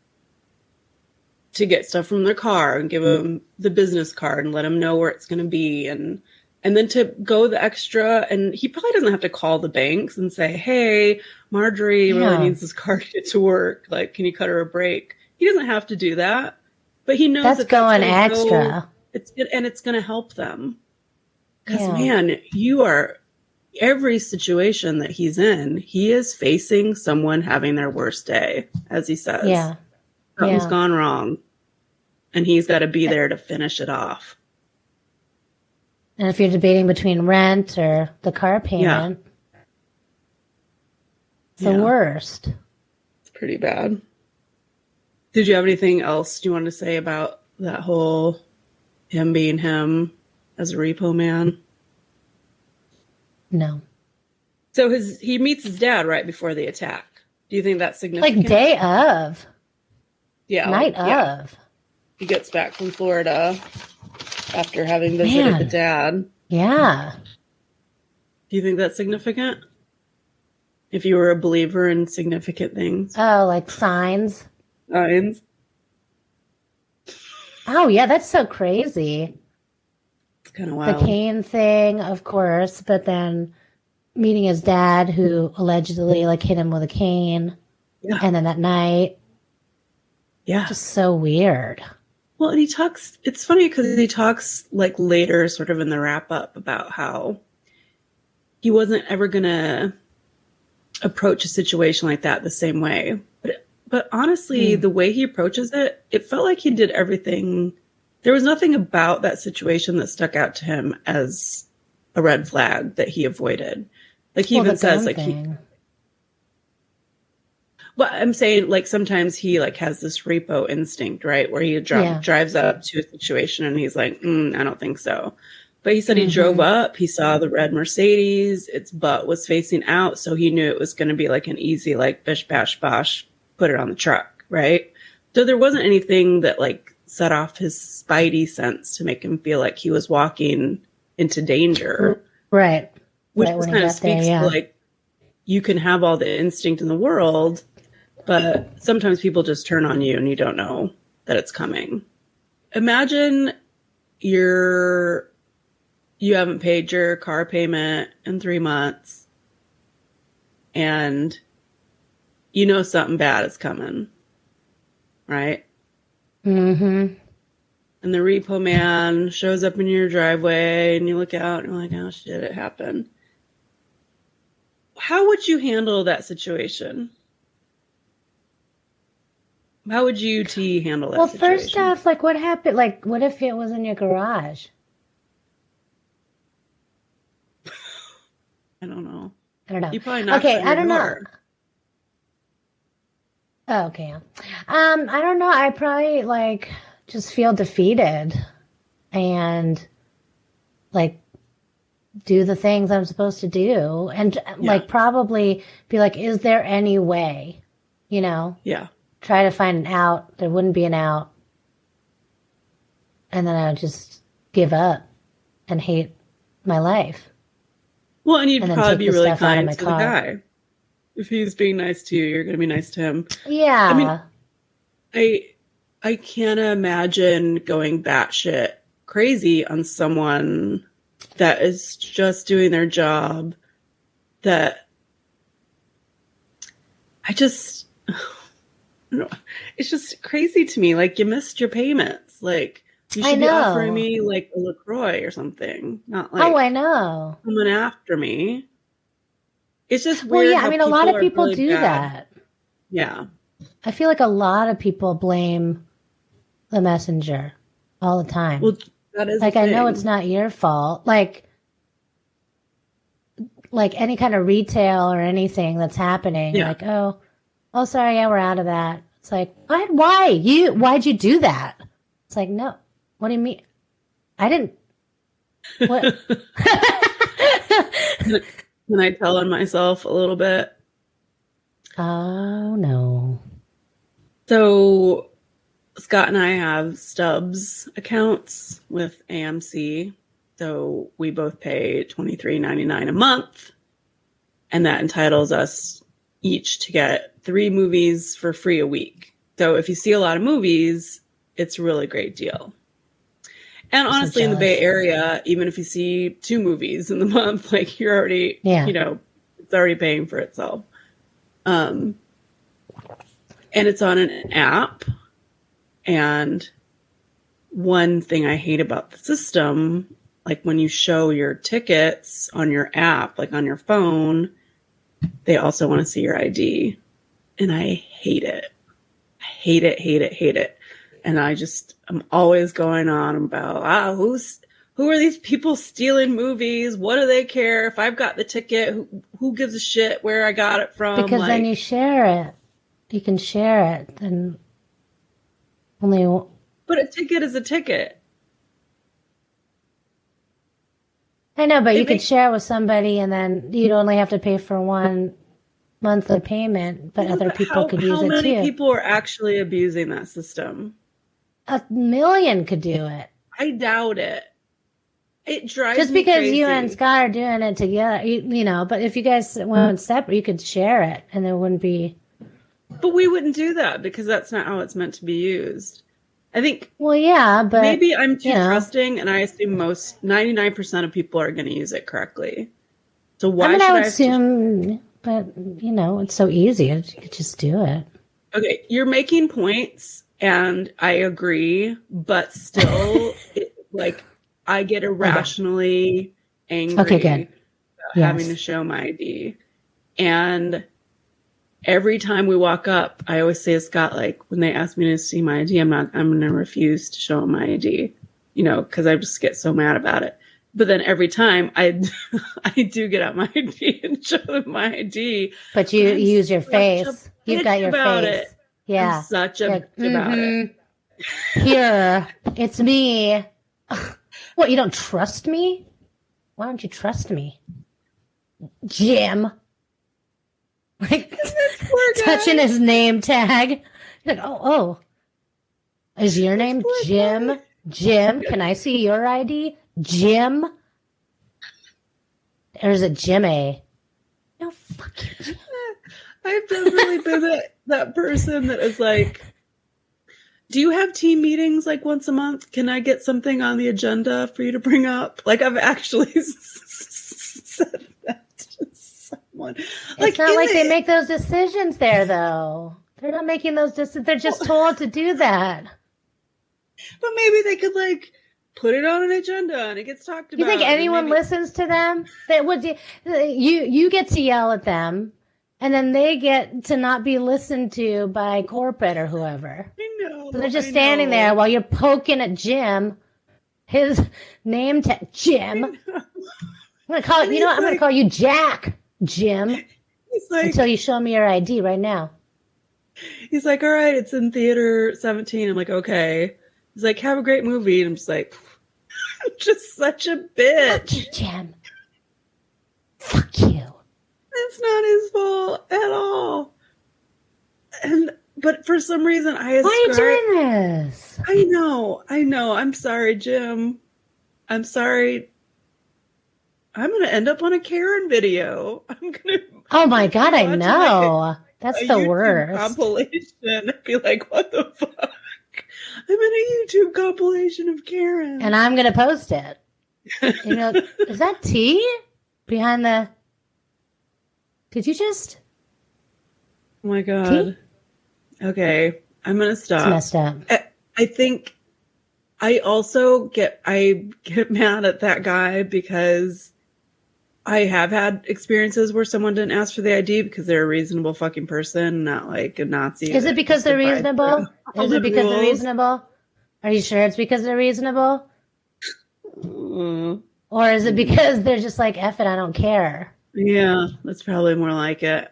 To get stuff from their car and give them the business card and let them know where it's going to be. And then to go the extra, and he probably doesn't have to call the banks and say, hey, Marjorie really needs this car to get to work. Like, can you cut her a break? He doesn't have to do that, but he knows that's going extra. It's going to help them. Because man, you are every situation that he's in, he is facing someone having their worst day, as he says. Yeah. Something's gone wrong. And he's got to be there to finish it off. And if you're debating between rent or the car payment, it's the worst. It's pretty bad. Did you have anything else you wanted to say about that whole him being him as a repo man? No. So he meets his dad right before the attack. Do you think that's significant? Like day of. Yeah. Night of. He gets back from Florida after having visited the dad. Yeah. Do you think that's significant? If you were a believer in significant things. Oh, like signs? Signs. Oh, yeah, that's so crazy. It's kind of wild. The cane thing, of course, but then meeting his dad who allegedly like hit him with a cane. Yeah. And then that night. Yeah. Just so weird. Well, and it's funny because he talks like later sort of in the wrap up about how he wasn't ever going to approach a situation like that the same way. But honestly, the way he approaches it, it felt like he did everything. There was nothing about that situation that stuck out to him as a red flag that he avoided. Like he even says like well, I'm saying, like, sometimes he, like, has this repo instinct, right? Where he drives up to a situation and he's like, I don't think so. But he said he drove up, he saw the red Mercedes, its butt was facing out, so he knew it was going to be, like, an easy, like, bish, bash, bosh, put it on the truck, right? So there wasn't anything that, like, set off his spidey sense to make him feel like he was walking into danger. Right. Which kind of speaks to, like, you can have all the instinct in the world, but sometimes people just turn on you and you don't know that it's coming. Imagine you haven't paid your car payment in 3 months and you know something bad is coming, right? Mm-hmm. And the repo man shows up in your driveway and you look out and you're like, oh shit, it happened. How would you handle that situation? How would you, T, handle that situation? Well, first off, like, what happened? Like, what if it was in your garage? I don't know. You probably knocked okay, on your I don't door. know. Oh, okay. I don't know. I probably, like, just feel defeated and, like, do the things I'm supposed to do. And, like, probably be like, is there any way? You know? Yeah. Try to find an out. There wouldn't be an out. And then I would just give up and hate my life. Well, and you'd probably be really kind to the car. guy. If he's being nice to you, you're going to be nice to him. Yeah. I mean, I can't imagine going batshit crazy on someone that is just doing their job. That it's just crazy to me. Like, you missed your payments. Like, you should be offering me like a LaCroix or something. Not like, I know. Coming after me. It's just weird. Well, yeah, I mean, a lot of people really do bad. that. Yeah. I feel like a lot of people blame the messenger all the time. Well, that is like, I know it's not your fault. Like, like any kind of retail or anything that's happening. Yeah. Like, oh, sorry, yeah, we're out of that. It's like, what? Why'd you do that? It's like, no. What do you mean? I didn't. What? Can I tell on myself a little bit? Oh, no. So Scott and I have Stubbs accounts with AMC. So we both pay $23.99 a month. And that entitles us each to get 3 movies for free a week. So if you see a lot of movies, it's a really great deal. And honestly, in the Bay Area, even if you see 2 movies in the month, like you're already, it's already paying for itself. And it's on an app. And one thing I hate about the system, like when you show your tickets on your app, like on your phone, they also want to see your ID. And I hate it. I hate it. And I'm always going on about, who are these people stealing movies? What do they care? If I've got the ticket, who gives a shit where I got it from? Because then you share it. You can share it. Then But a ticket is a ticket. I know, but you could share it with somebody and then you'd only have to pay for one monthly payment, but other people could use it too. How many people are actually abusing that system? 1 million could do it. I doubt it. It drives just me because crazy. You and Scott are doing it together, you know. But if you guys went separate, you could share it, and there wouldn't be. But we wouldn't do that because that's not how it's meant to be used. I think. Well, yeah, but maybe I'm too trusting, and I assume 99% of people are going to use it correctly. So why should I would assume? But it's so easy. You could just do it. Okay, you're making points. And I agree, but still, I get irrationally angry about having to show my ID. And every time we walk up, I always say to Scott, when they ask me to see my ID, I'm going to refuse to show them my ID, because I just get so mad about it. But then every time I do get out my ID and show them my ID. But you use your face. You've got your face. It. Yeah. I'm such a bitch about it. Here, it's me. What, you don't trust me? Why don't you trust me? Jim. Touching his name tag. You're like, oh. Is your name Jim? Guy. Jim, can I see your ID? Jim? Or is it Jim A? No, fuck you, Jim. I've really been that person that is like, do you have team meetings once a month? Can I get something on the agenda for you to bring up? I've actually said that to someone. It's not like they make those decisions there, though. They're not making those decisions. They're just told to do that. But maybe they could put it on an agenda and it gets talked about. You think anyone listens to them? That would you get to yell at them. And then they get to not be listened to by corporate or whoever. I know. So they're just standing there while you're poking at Jim. His name tag, Jim. I'm gonna call it. I'm gonna call you Jack, Jim. Until you show me your ID right now. He's like, all right, it's in theater 17. I'm like, okay. He's like, have a great movie. And I'm just like, I'm just such a bitch. Fuck you, Jim. Fuck you. It's not his fault at all. But for some reason, why are you doing this? I know. I'm sorry, Jim. I'm sorry. I'm going to end up on a Karen video. Oh my God, I know. That's the YouTube worst. Compilation. I'd be like, what the fuck? I'm in a YouTube compilation of Karen. And I'm going to post it. Is that T behind the... Did you just? Oh my God. Okay. I'm going to stop. It's messed up. I think I also get mad at that guy because I have had experiences where someone didn't ask for the ID because they're a reasonable fucking person, not like a Nazi. Is it because they're reasonable? Is it because they're reasonable? Are you sure it's because they're reasonable? Or is it because they're just like, F it, I don't care? Yeah, that's probably more like it.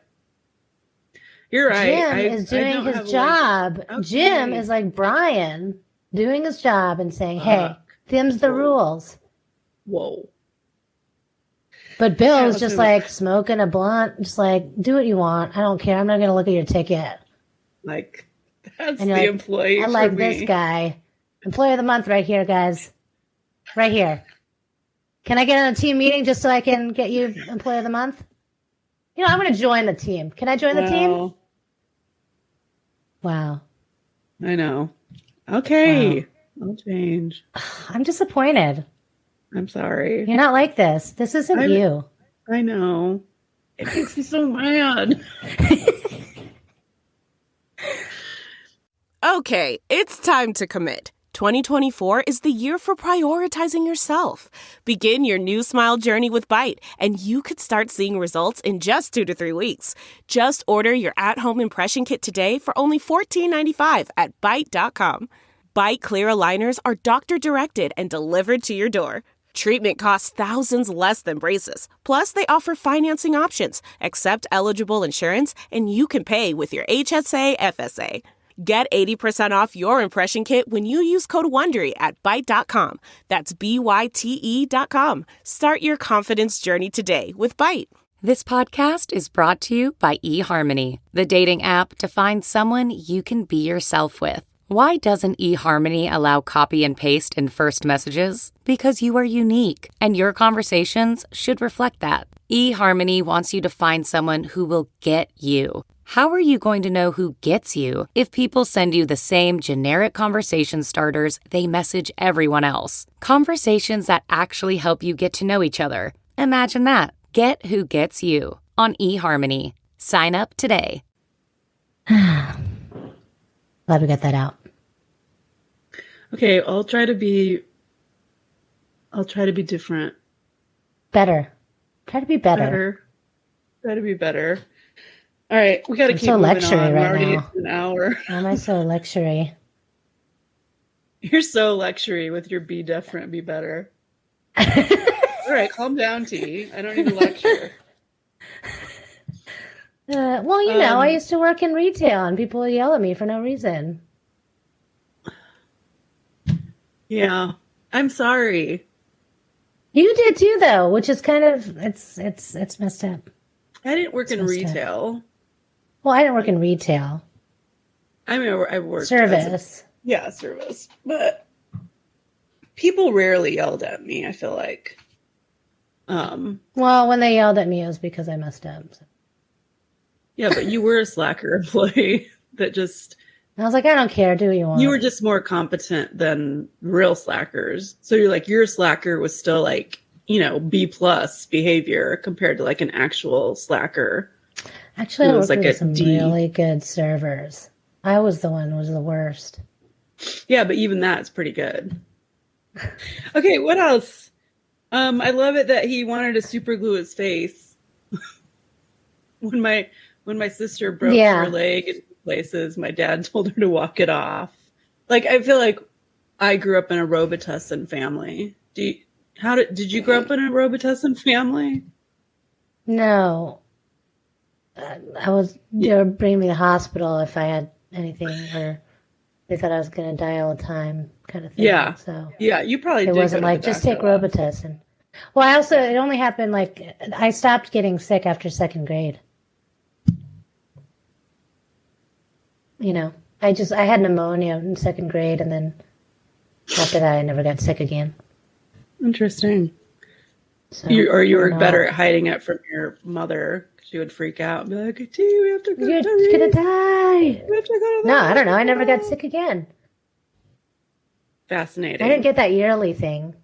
You're right. Jim is doing his job. Okay. Jim is like Brian doing his job and saying, hey, them's the rules. Whoa. But Bill's just like smoking a blunt, just like, do what you want. I don't care. I'm not going to look at your ticket. Like, that's the employee. I like this guy. Employee of the month right here, guys. Right here. Can I get on a team meeting just so I can get you employee of the month? You know, I'm going to join the team. Can I join the team? Wow. I know. Okay. Wow. I'll change. I'm disappointed. I'm sorry. You're not like this. This isn't you. I know. It makes me so mad. Okay, it's time to commit. 2024 is the year for prioritizing yourself. Begin your new smile journey with Byte, and you could start seeing results in just 2 to 3 weeks. Just order your at-home impression kit today for only $14.95 at Byte.com. Byte clear aligners are doctor-directed and delivered to your door. Treatment costs thousands less than braces. Plus, they offer financing options, accept eligible insurance, and you can pay with your HSA FSA. Get 80% off your impression kit when you use code WONDERY at Byte.com. That's BYTE.com. Start your confidence journey today with Byte. This podcast is brought to you by eHarmony, the dating app to find someone you can be yourself with. Why doesn't eHarmony allow copy and paste in first messages? Because you are unique, and your conversations should reflect that. eHarmony wants you to find someone who will get you. How are you going to know who gets you if people send you the same generic conversation starters they message everyone else? Conversations that actually help you get to know each other. Imagine that. Get who gets you on eHarmony. Sign up today. Glad we got that out. Okay, I'll try to be different. Better. Try to be better. Try to be better. All right, we got to keep so moving lectury on. We're right already now. An hour. Why am I so lectury? You're so lectury with your be different, be better. All right, calm down, T. I don't need to lecture. Well, you know, I used to work in retail and people would yell at me for no reason. Yeah, I'm sorry. You did too, though, which is kind of, it's messed up. I didn't work in retail. Well, I didn't work in retail. I mean, I worked service. Service. But people rarely yelled at me, I feel like. Well, when they yelled at me, it was because I messed up. So. Yeah, but you were a slacker employee that just... I was like, I don't care. Do what you want. You were just more competent than real slackers. So you're like, your slacker was still like, you know, B+ behavior compared to like an actual slacker. Actually, I worked with some really good servers. I was the one who was the worst. Yeah, but even that's pretty good. Okay, what else? I love it that he wanted to super glue his face. when my sister broke her leg in places, my dad told her to walk it off. Like, I feel like I grew up in a Robitussin family. Did you grow up in a Robitussin family? No. They would bring me to the hospital if I had anything, or they thought I was going to die all the time, kind of thing. Yeah. So yeah, you probably did. It wasn't like, just take Robitussin. Well, it only happened like, I stopped getting sick after second grade. You know, I had pneumonia in second grade, and then after that, I never got sick again. Interesting. So, you were better at hiding it from your mother. She would freak out and be like, "T, we have to go. You're gonna die." We have to go to the No, I don't know. I never got sick again. Fascinating. I didn't get that yearly thing.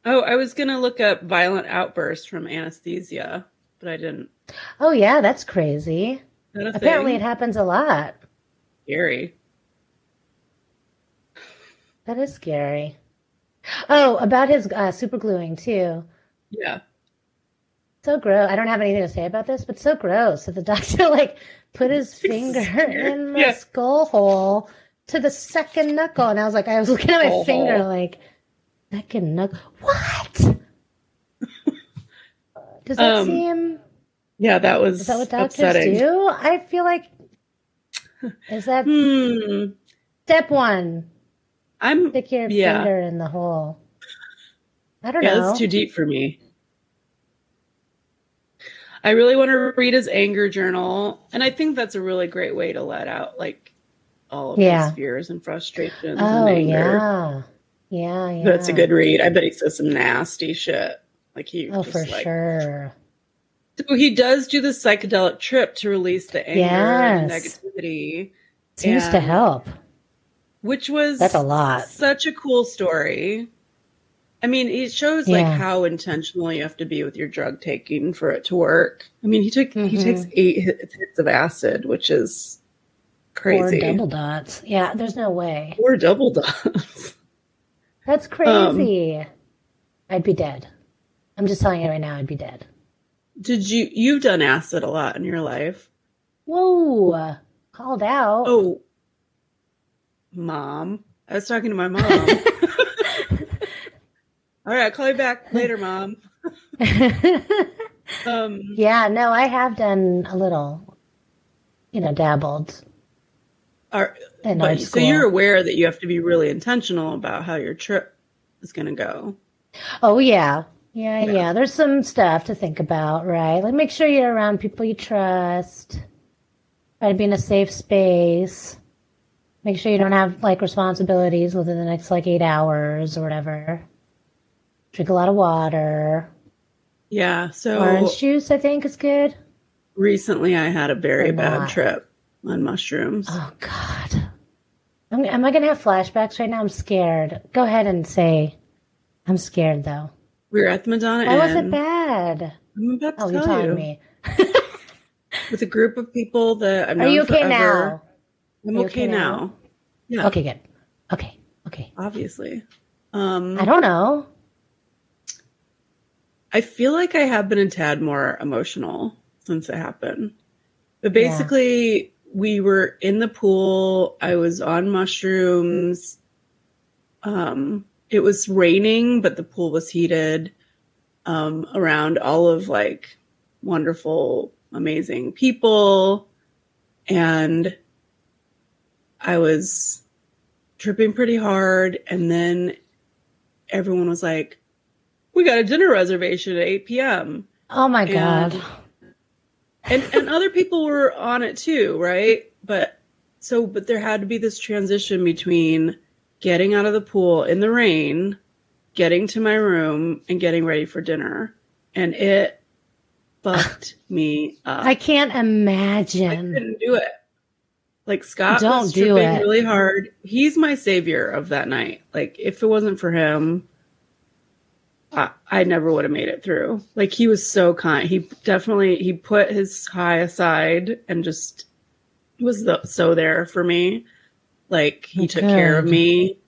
Oh, I was gonna look up violent outbursts from anesthesia, but I didn't. Oh yeah, that's crazy. Apparently, it happens a lot. Scary. That is scary. Oh, about his super gluing too. Yeah. So gross. I don't have anything to say about this, but so gross. So the doctor like put his finger in the skull hole to the second knuckle, and I was looking at my finger like, second knuckle. What? Does that seem... Yeah, that was Is that what doctors upsetting. do? I feel like... Is that... Step one. Stick your finger in the hole. I don't know. Yeah, that's too deep for me. I really want to read his anger journal. And I think that's a really great way to let out, like, all of his fears and frustrations and anger. Yeah. That's a good read. I bet he says some nasty shit. Like he for sure. So he does do the psychedelic trip to release the anger and negativity. Seems to help. Which was that's a lot. Such a cool story. I mean, it shows like how intentional you have to be with your drug taking for it to work. I mean, he takes 8 hits of acid, which is crazy. 4 double dots. Yeah, there's no way. 4 double dots. That's crazy. I'd be dead. I'm just telling you right now, I'd be dead. You've done acid a lot in your life? Whoa. Called out. Oh, Mom. I was talking to my mom. All right, I'll call you back later, Mom. Yeah, no, I have done a little, dabbled. So you're aware that you have to be really intentional about how your trip is going to go. Oh, yeah. Yeah. There's some stuff to think about, right? Like make sure you're around people you trust. Try to be in a safe space. Make sure you don't have like responsibilities within the next like 8 hours or whatever. Drink a lot of water. Yeah. So orange juice, I think, is good. Recently, I had a very bad trip on mushrooms. Oh, God. Am I going to have flashbacks right now? I'm scared. Go ahead and say, I'm scared, though. We were at the Madonna Inn. Why was it bad? I'm about to tell you're telling me. With a group of people that I've known Are you okay forever. now? I'm okay now. Yeah. Okay, good. Okay. Obviously. I don't know. I feel like I have been a tad more emotional since it happened. But basically, we were in the pool. I was on mushrooms. It was raining, but the pool was heated around all of like wonderful, amazing people. And I was tripping pretty hard. And then everyone was like, we got a dinner reservation at 8 p.m. Oh my God. And other people were on it too, right? But there had to be this transition between getting out of the pool in the rain, getting to my room, and getting ready for dinner. And it fucked me up. I can't imagine. I couldn't do it. Like Scott was do tripping it. really hard. He's my savior of that night. Like if it wasn't for him, I never would have made it through. Like he was so kind. He put his high aside and just was so there for me. Like he took care of me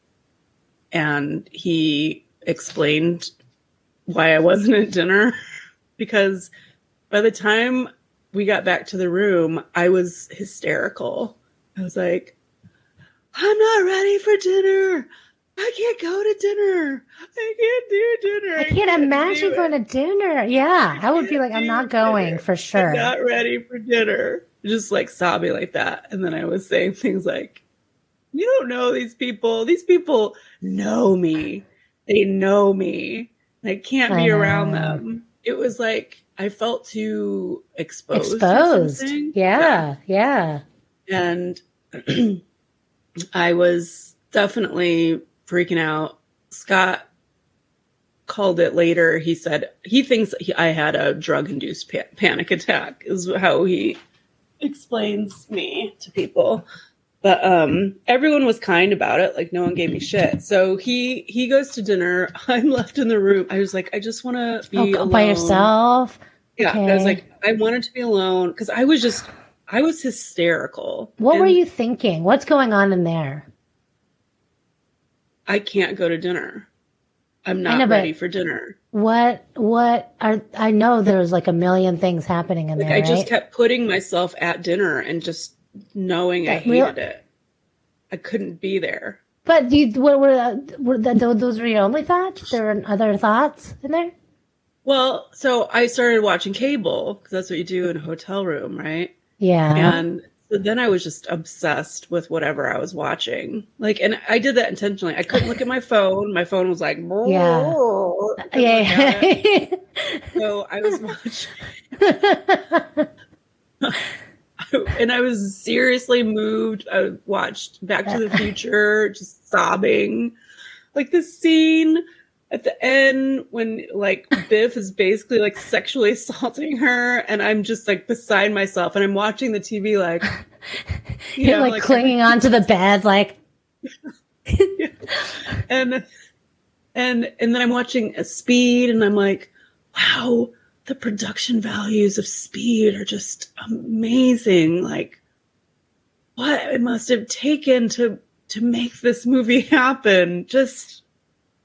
and he explained why I wasn't at dinner because by the time we got back to the room, I was hysterical. I was like, I'm not ready for dinner. I can't go to dinner. I can't do dinner. I can't imagine going to dinner. Yeah, I would be like, I'm not going for sure. I'm not ready for dinner. Just like sobbing like that. And then I was saying things like, you don't know these people. These people know me. They know me. I can't be around them. It was like, I felt too exposed. Yeah. And I was definitely freaking out. Scott called it later. He said he thinks I had a drug-induced panic attack is how he explains me to people. But everyone was kind about it. Like no one gave me shit. So he goes to dinner. I'm left in the room. I was like, I just want to be alone. By yourself? Yeah. Okay. I was like, I wanted to be alone because I was hysterical. What were you thinking? What's going on in there? I can't go to dinner. I'm not ready for dinner. I know there's like a million things happening in there. I just kept putting myself at dinner and just knowing I hated it. I couldn't be there. But those were your only thoughts? There were other thoughts in there? Well, so I started watching cable because that's what you do in a hotel room, right? Yeah. And so then I was just obsessed with whatever I was watching. Like, and I did that intentionally. I couldn't look at my phone. My phone was like, Yeah. So I was watching. And I was seriously moved. I watched Back to the Future, just sobbing. Like the scene at the end when like Biff is basically like sexually assaulting her, and I'm just like beside myself, and I'm watching the TV like you're like clinging onto the bed, like. Yeah. And then I'm watching Speed, and I'm like, wow, the production values of Speed are just amazing. Like, what it must have taken to make this movie happen.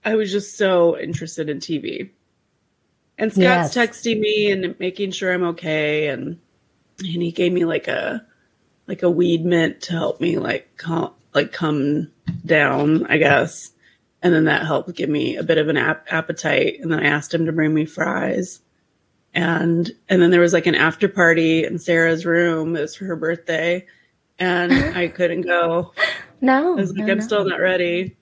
I was just so interested in TV. And Scott's texting me and making sure I'm okay, and he gave me like a weed mint to help me come down, I guess. And then that helped give me a bit of an appetite. And then I asked him to bring me fries. And then there was like an after party in Sarah's room. It was for her birthday. And I couldn't go. No. I was like, I'm still not ready.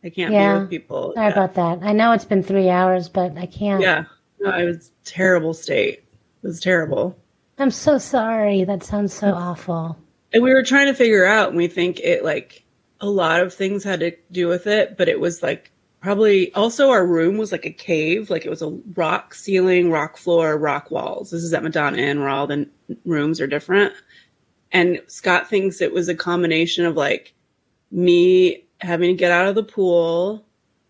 I can't be with people. Sorry about that. I know it's been 3 hours, but I can't. Yeah. No, I was terrible state. It was terrible. I'm so sorry. That sounds so awful. And we were trying to figure out, and we think it like a lot of things had to do with it, but it was like probably also our room was like a cave. Like it was a rock ceiling, rock floor, rock walls. This is at Madonna Inn where all the rooms are different. And Scott thinks it was a combination of like me having to get out of the pool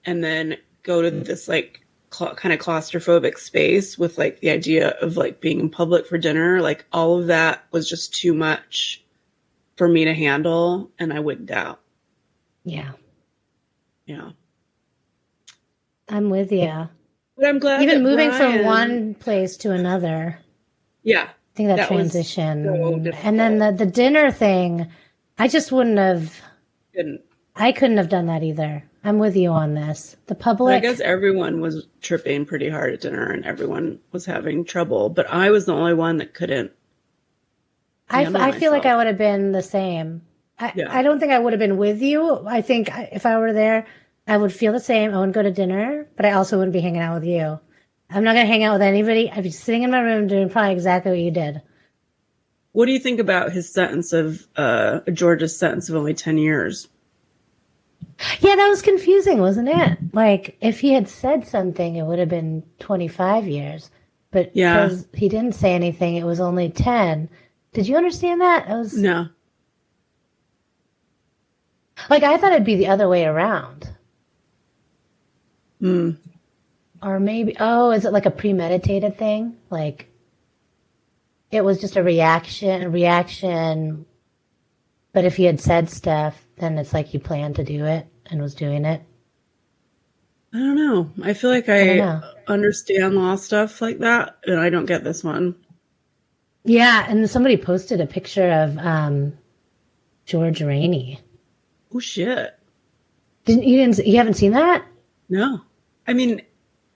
and then go to this like kind of claustrophobic space with like the idea of like being in public for dinner. Like all of that was just too much for me to handle, and I wigged out. Yeah. Yeah. I'm with you. But I'm glad even moving Brian, from one place to another. Yeah. I think that transition. So and then the dinner thing, I just wouldn't have. I couldn't have done that either. I'm with you on this. The public. I guess everyone was tripping pretty hard at dinner and everyone was having trouble, but I was the only one that couldn't. I feel like I would have been the same. I don't think I would have been with you. I think if I were there, I would feel the same. I wouldn't go to dinner, but I also wouldn't be hanging out with you. I'm not going to hang out with anybody. I'd be sitting in my room doing probably exactly what you did. What do you think about his sentence of George's sentence of only 10 years? Yeah, that was confusing, wasn't it? Like, if he had said something, it would have been 25 years. But because he didn't say anything, it was only 10. Did you understand that? No. Like, I thought it'd be the other way around. Or maybe, is it like a premeditated thing? Like, it was just a reaction. But if he had said stuff, then it's like he planned to do it and was doing it. I don't know. I feel like I understand law stuff like that, and I don't get this one. Yeah, and somebody posted a picture of George Rainey. Oh shit! You haven't seen that? No. I mean,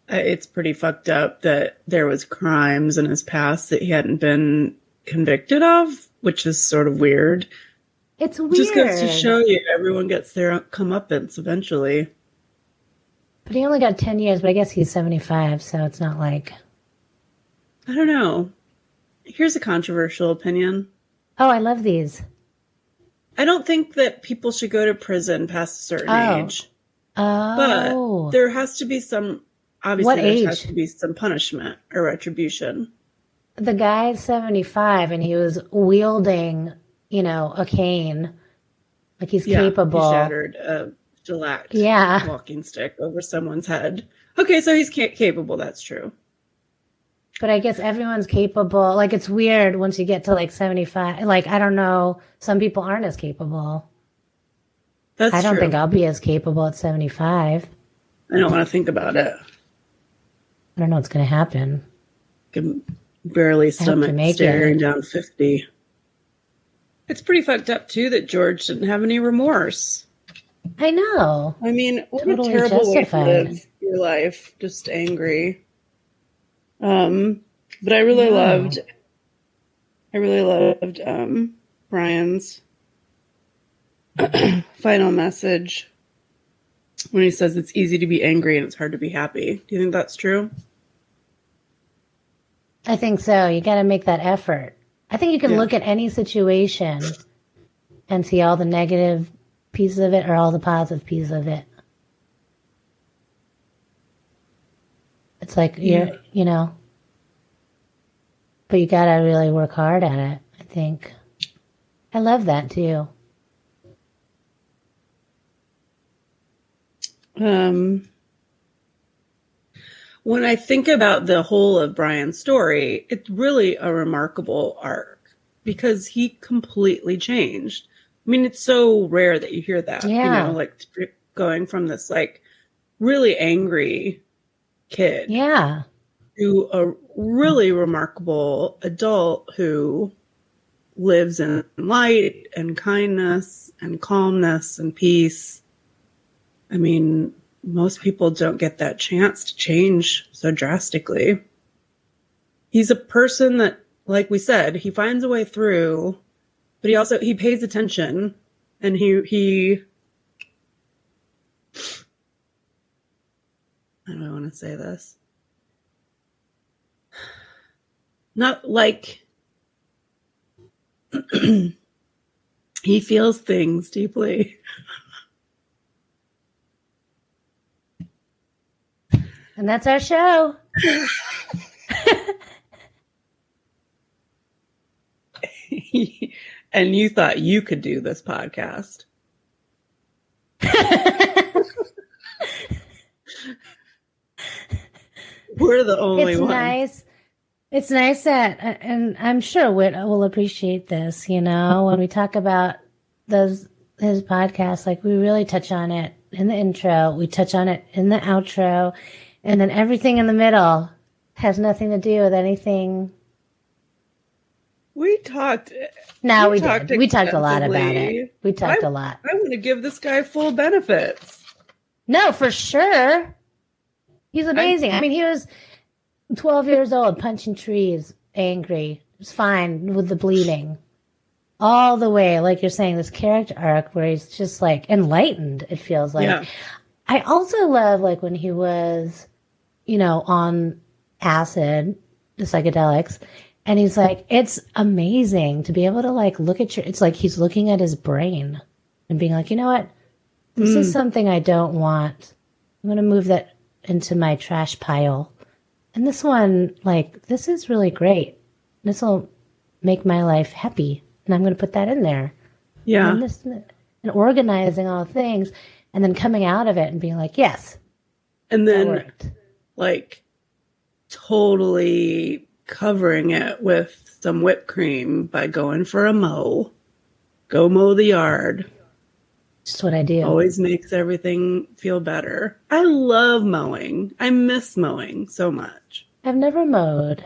it's pretty fucked up that there was crimes in his past that he hadn't been convicted of, which is sort of weird. It's weird. Just goes to show you, everyone gets their comeuppance eventually. But he only got 10 years, but I guess he's 75, so it's not like... I don't know. Here's a controversial opinion. Oh, I love these. I don't think that people should go to prison past a certain age. Oh. But there has to be some... Obviously, what there age? has to be some punishment or retribution. The guy's 75, and he was wielding, a cane. Like, he's capable. He shattered a shellacked walking stick over someone's head. Okay, so he's capable. That's true. But I guess everyone's capable. Like, it's weird once you get to, like, 75. Like, I don't know. Some people aren't as capable. That's true. I don't think I'll be as capable at 75. I don't want to think about it. I don't know what's going to happen. I can barely stomach staring down 50. It's pretty fucked up, too, that George didn't have any remorse. I know. I mean, what totally a terrible justified. way to live your life. Just angry. But I really loved Brian's final message when he says it's easy to be angry and it's hard to be happy. Do you think that's true? I think so. You got to make that effort. I think you can look at any situation and see all the negative pieces of it or all the positive pieces of it. It's like, you know, but you got to really work hard at it, I think. I love that too. When I think about the whole of Brian's story, it's really a remarkable arc because he completely changed. I mean, it's so rare that you hear that, you know, like going from this like really angry kid to a really remarkable adult who lives in light and kindness and calmness and peace. I mean, most people don't get that chance to change so drastically. He's a person that, like we said, he finds a way through, but he pays attention, and he how do I want to say this? Not like he feels things deeply. And that's our show. And you thought you could do this podcast. We're the only ones. Nice. It's nice that, and I'm sure Whit will appreciate this, you know, when we talk about his podcast, like we really touch on it in the intro, we touch on it in the outro, and then everything in the middle has nothing to do with anything. We talked. No, we did. We talked a lot about it. We talked a lot. I want to give this guy full benefits. No, for sure. He's amazing. I mean, he was 12 years old, punching trees, angry. It was fine with the bleeding. All the way, like you're saying, this character arc where he's just like enlightened, it feels like. Yeah. I also love like when he was, you know, on acid, the psychedelics, and he's like, it's amazing to be able to like look at it's like he's looking at his brain and being like, you know what? This is something I don't want. I'm going to move that into my trash pile. And this one, like, this is really great. This will make my life happy. And I'm going to put that in there. Yeah. And organizing all things and then coming out of it and being like, yes. And then, like, totally covering it with some whipped cream by going for a mow. Go mow the yard. Just what I do. Always makes everything feel better. I love mowing. I miss mowing so much. I've never mowed.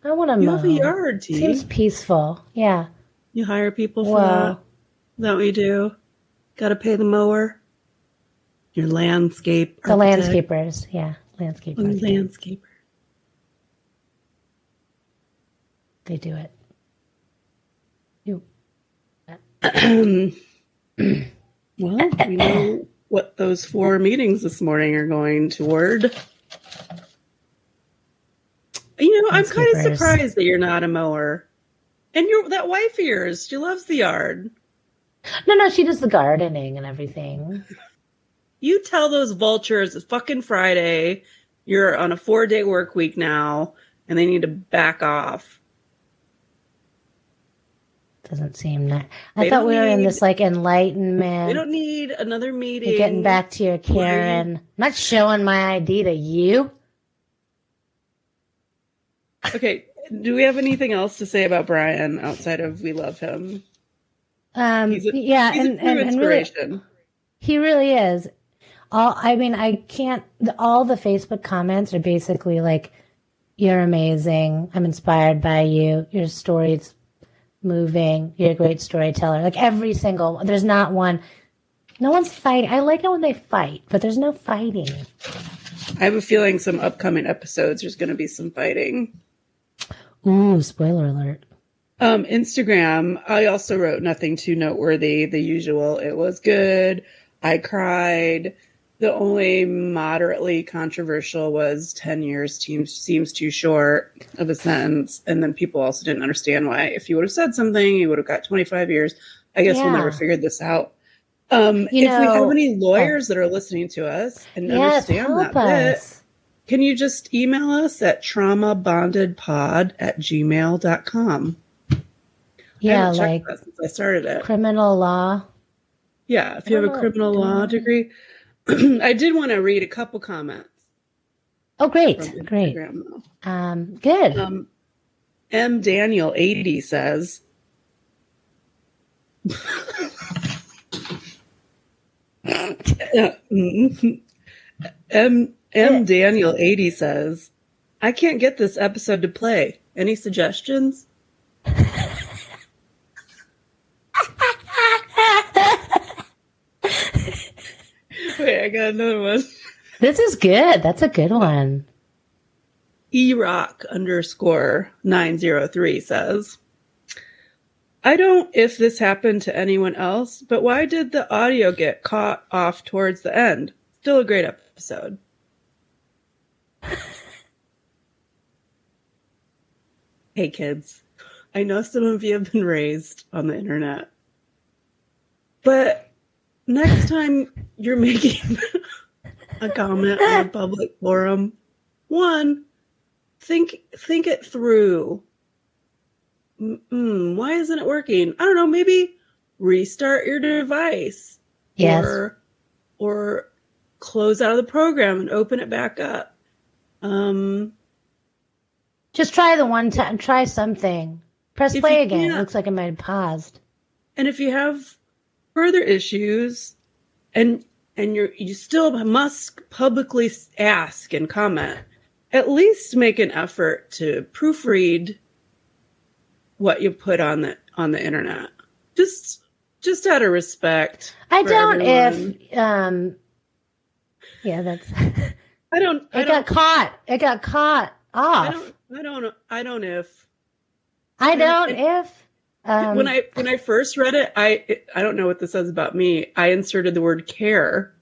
I want to mow. You have a yard, T. Seems peaceful. Yeah. You hire people for that? Is that what you do? Got to pay the mower? Your landscape architect? The landscapers. Yeah. Landscapers. Landscaper. They do it. Well, we know what those 4 meetings this morning are going toward. You know, I'm kind of surprised that you're not a mower. And that wife of yours, she loves the yard. No, she does the gardening and everything. You tell those vultures it's fucking Friday, you're on a 4-day work week now, and they need to back off. Doesn't seem that. I thought we were in this like enlightenment. We don't need another meeting. You're getting back to your Karen. I'm not showing my ID to you. Okay. Do we have anything else to say about Brian outside of we love him? He's a inspiration. Really, he really is. All the Facebook comments are basically like, "You're amazing. I'm inspired by you. Your story's moving. You're a great storyteller." Like every single, there's not one. No one's fighting. I like it when they fight, but there's no fighting. I have a feeling some upcoming episodes there's going to be some fighting. Ooh, spoiler alert. Instagram, I also wrote nothing too noteworthy. The usual. It was good. I cried. The only moderately controversial was 10 years seems too short of a sentence. And then people also didn't understand why. If you would have said something, you would have got 25 years. I guess we'll never figure this out. If we have any lawyers that are listening to us and understand that bit, can you just email us at traumabondedpod@gmail.com? Yeah, like since I started it. Criminal law. Yeah, if you have a criminal law degree. I did want to read a couple comments. Oh, great. Good. M. Daniel 80 says, M. Daniel 80 says, I can't get this episode to play. Any suggestions? Wait, I got another one. This is good. That's a good one. erock_903 says, I don't if this happened to anyone else, but why did the audio get caught off towards the end? Still a great episode. Hey kids, I know some of you have been raised on the internet, but next time you're making a comment on a public forum, one, think it through. Why isn't it working? I don't know. Maybe restart your device. Yes. Or close out of the program and open it back up. Just try the one time. Try something. Press play again. It looks like it might have paused. And if you have further issues, and you still must publicly ask and comment, at least make an effort to proofread what you put on the internet. Just out of respect. I don't everyone. Yeah, that's It got caught off. I don't if. When I first read it, I don't know what this says about me. I inserted the word care.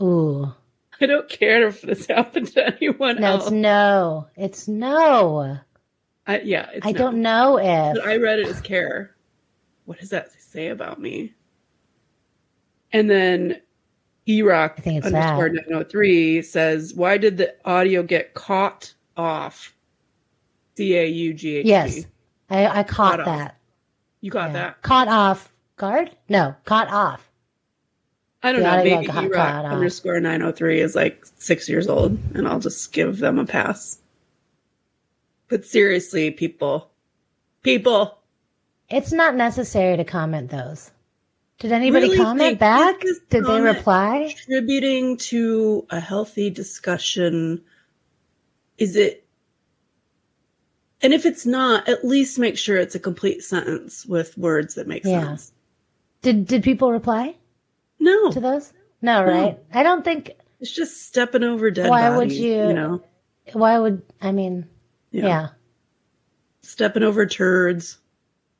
Ooh. I don't care if this happened to anyone else. It's no. I don't know if. But I read it as care. What does that say about me? And then erock_903 says, why did the audio get caught off? CAUGHT. Yes. I caught that. You caught that? Caught off guard? No, caught off. I don't know. Maybe erock_903 is like 6 years old, and I'll just give them a pass. But seriously, people. It's not necessary to comment those. Did anybody comment back? Did they reply? Contributing to a healthy discussion. Is it? And if it's not, at least make sure it's a complete sentence with words that make sense. Did people reply? No. To those? No, right? I don't think. It's just stepping over dead bodies. Why would, I mean, yeah. Stepping over turds.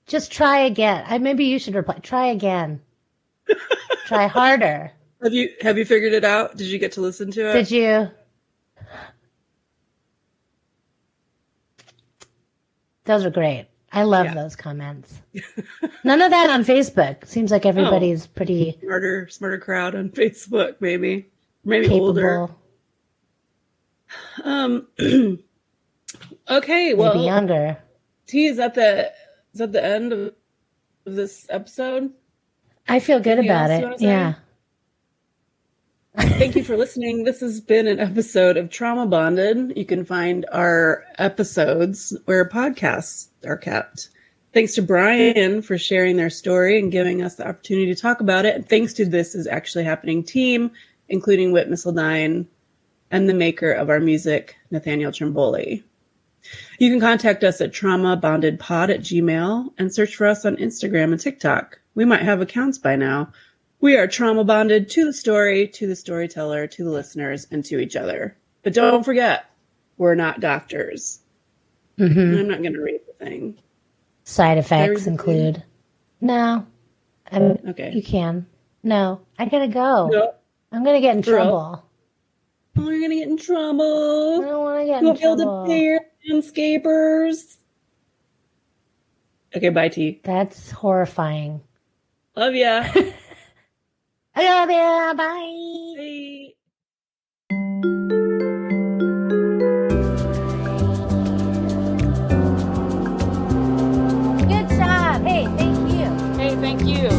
Just try again. Maybe you should reply. Try again. Try harder. Have you figured it out? Did you get to listen to it? Did you? Those are great. I love those comments. None of that on Facebook. Seems like everybody's pretty smarter crowd on Facebook, maybe capable. Older. Okay, well, maybe younger. T, is that the end of this episode? I feel good about it. Yeah. Thank you for listening. This has been an episode of Trauma Bonded. You can find our episodes where podcasts are kept. Thanks to Brian for sharing their story and giving us the opportunity to talk about it. And thanks to This Is Actually Happening team, including Whit, Missildine, and the maker of our music, Nathaniel Trimboli. You can contact us at traumabondedpod@gmail.com and search for us on Instagram and TikTok. We might have accounts by now. We are trauma bonded to the story, to the storyteller, to the listeners, and to each other. But don't forget, we're not doctors. I'm not going to read the thing. Side effects include. No. Okay. You can. No. I gotta go. No. I'm gonna get in trouble. Oh, you're going to get in trouble. I don't want to get You in won't be able trouble. to pay your landscapers. Okay, bye, T. That's horrifying. Love ya. I love you. Bye. Bye. Good job. Hey, thank you. Hey, thank you.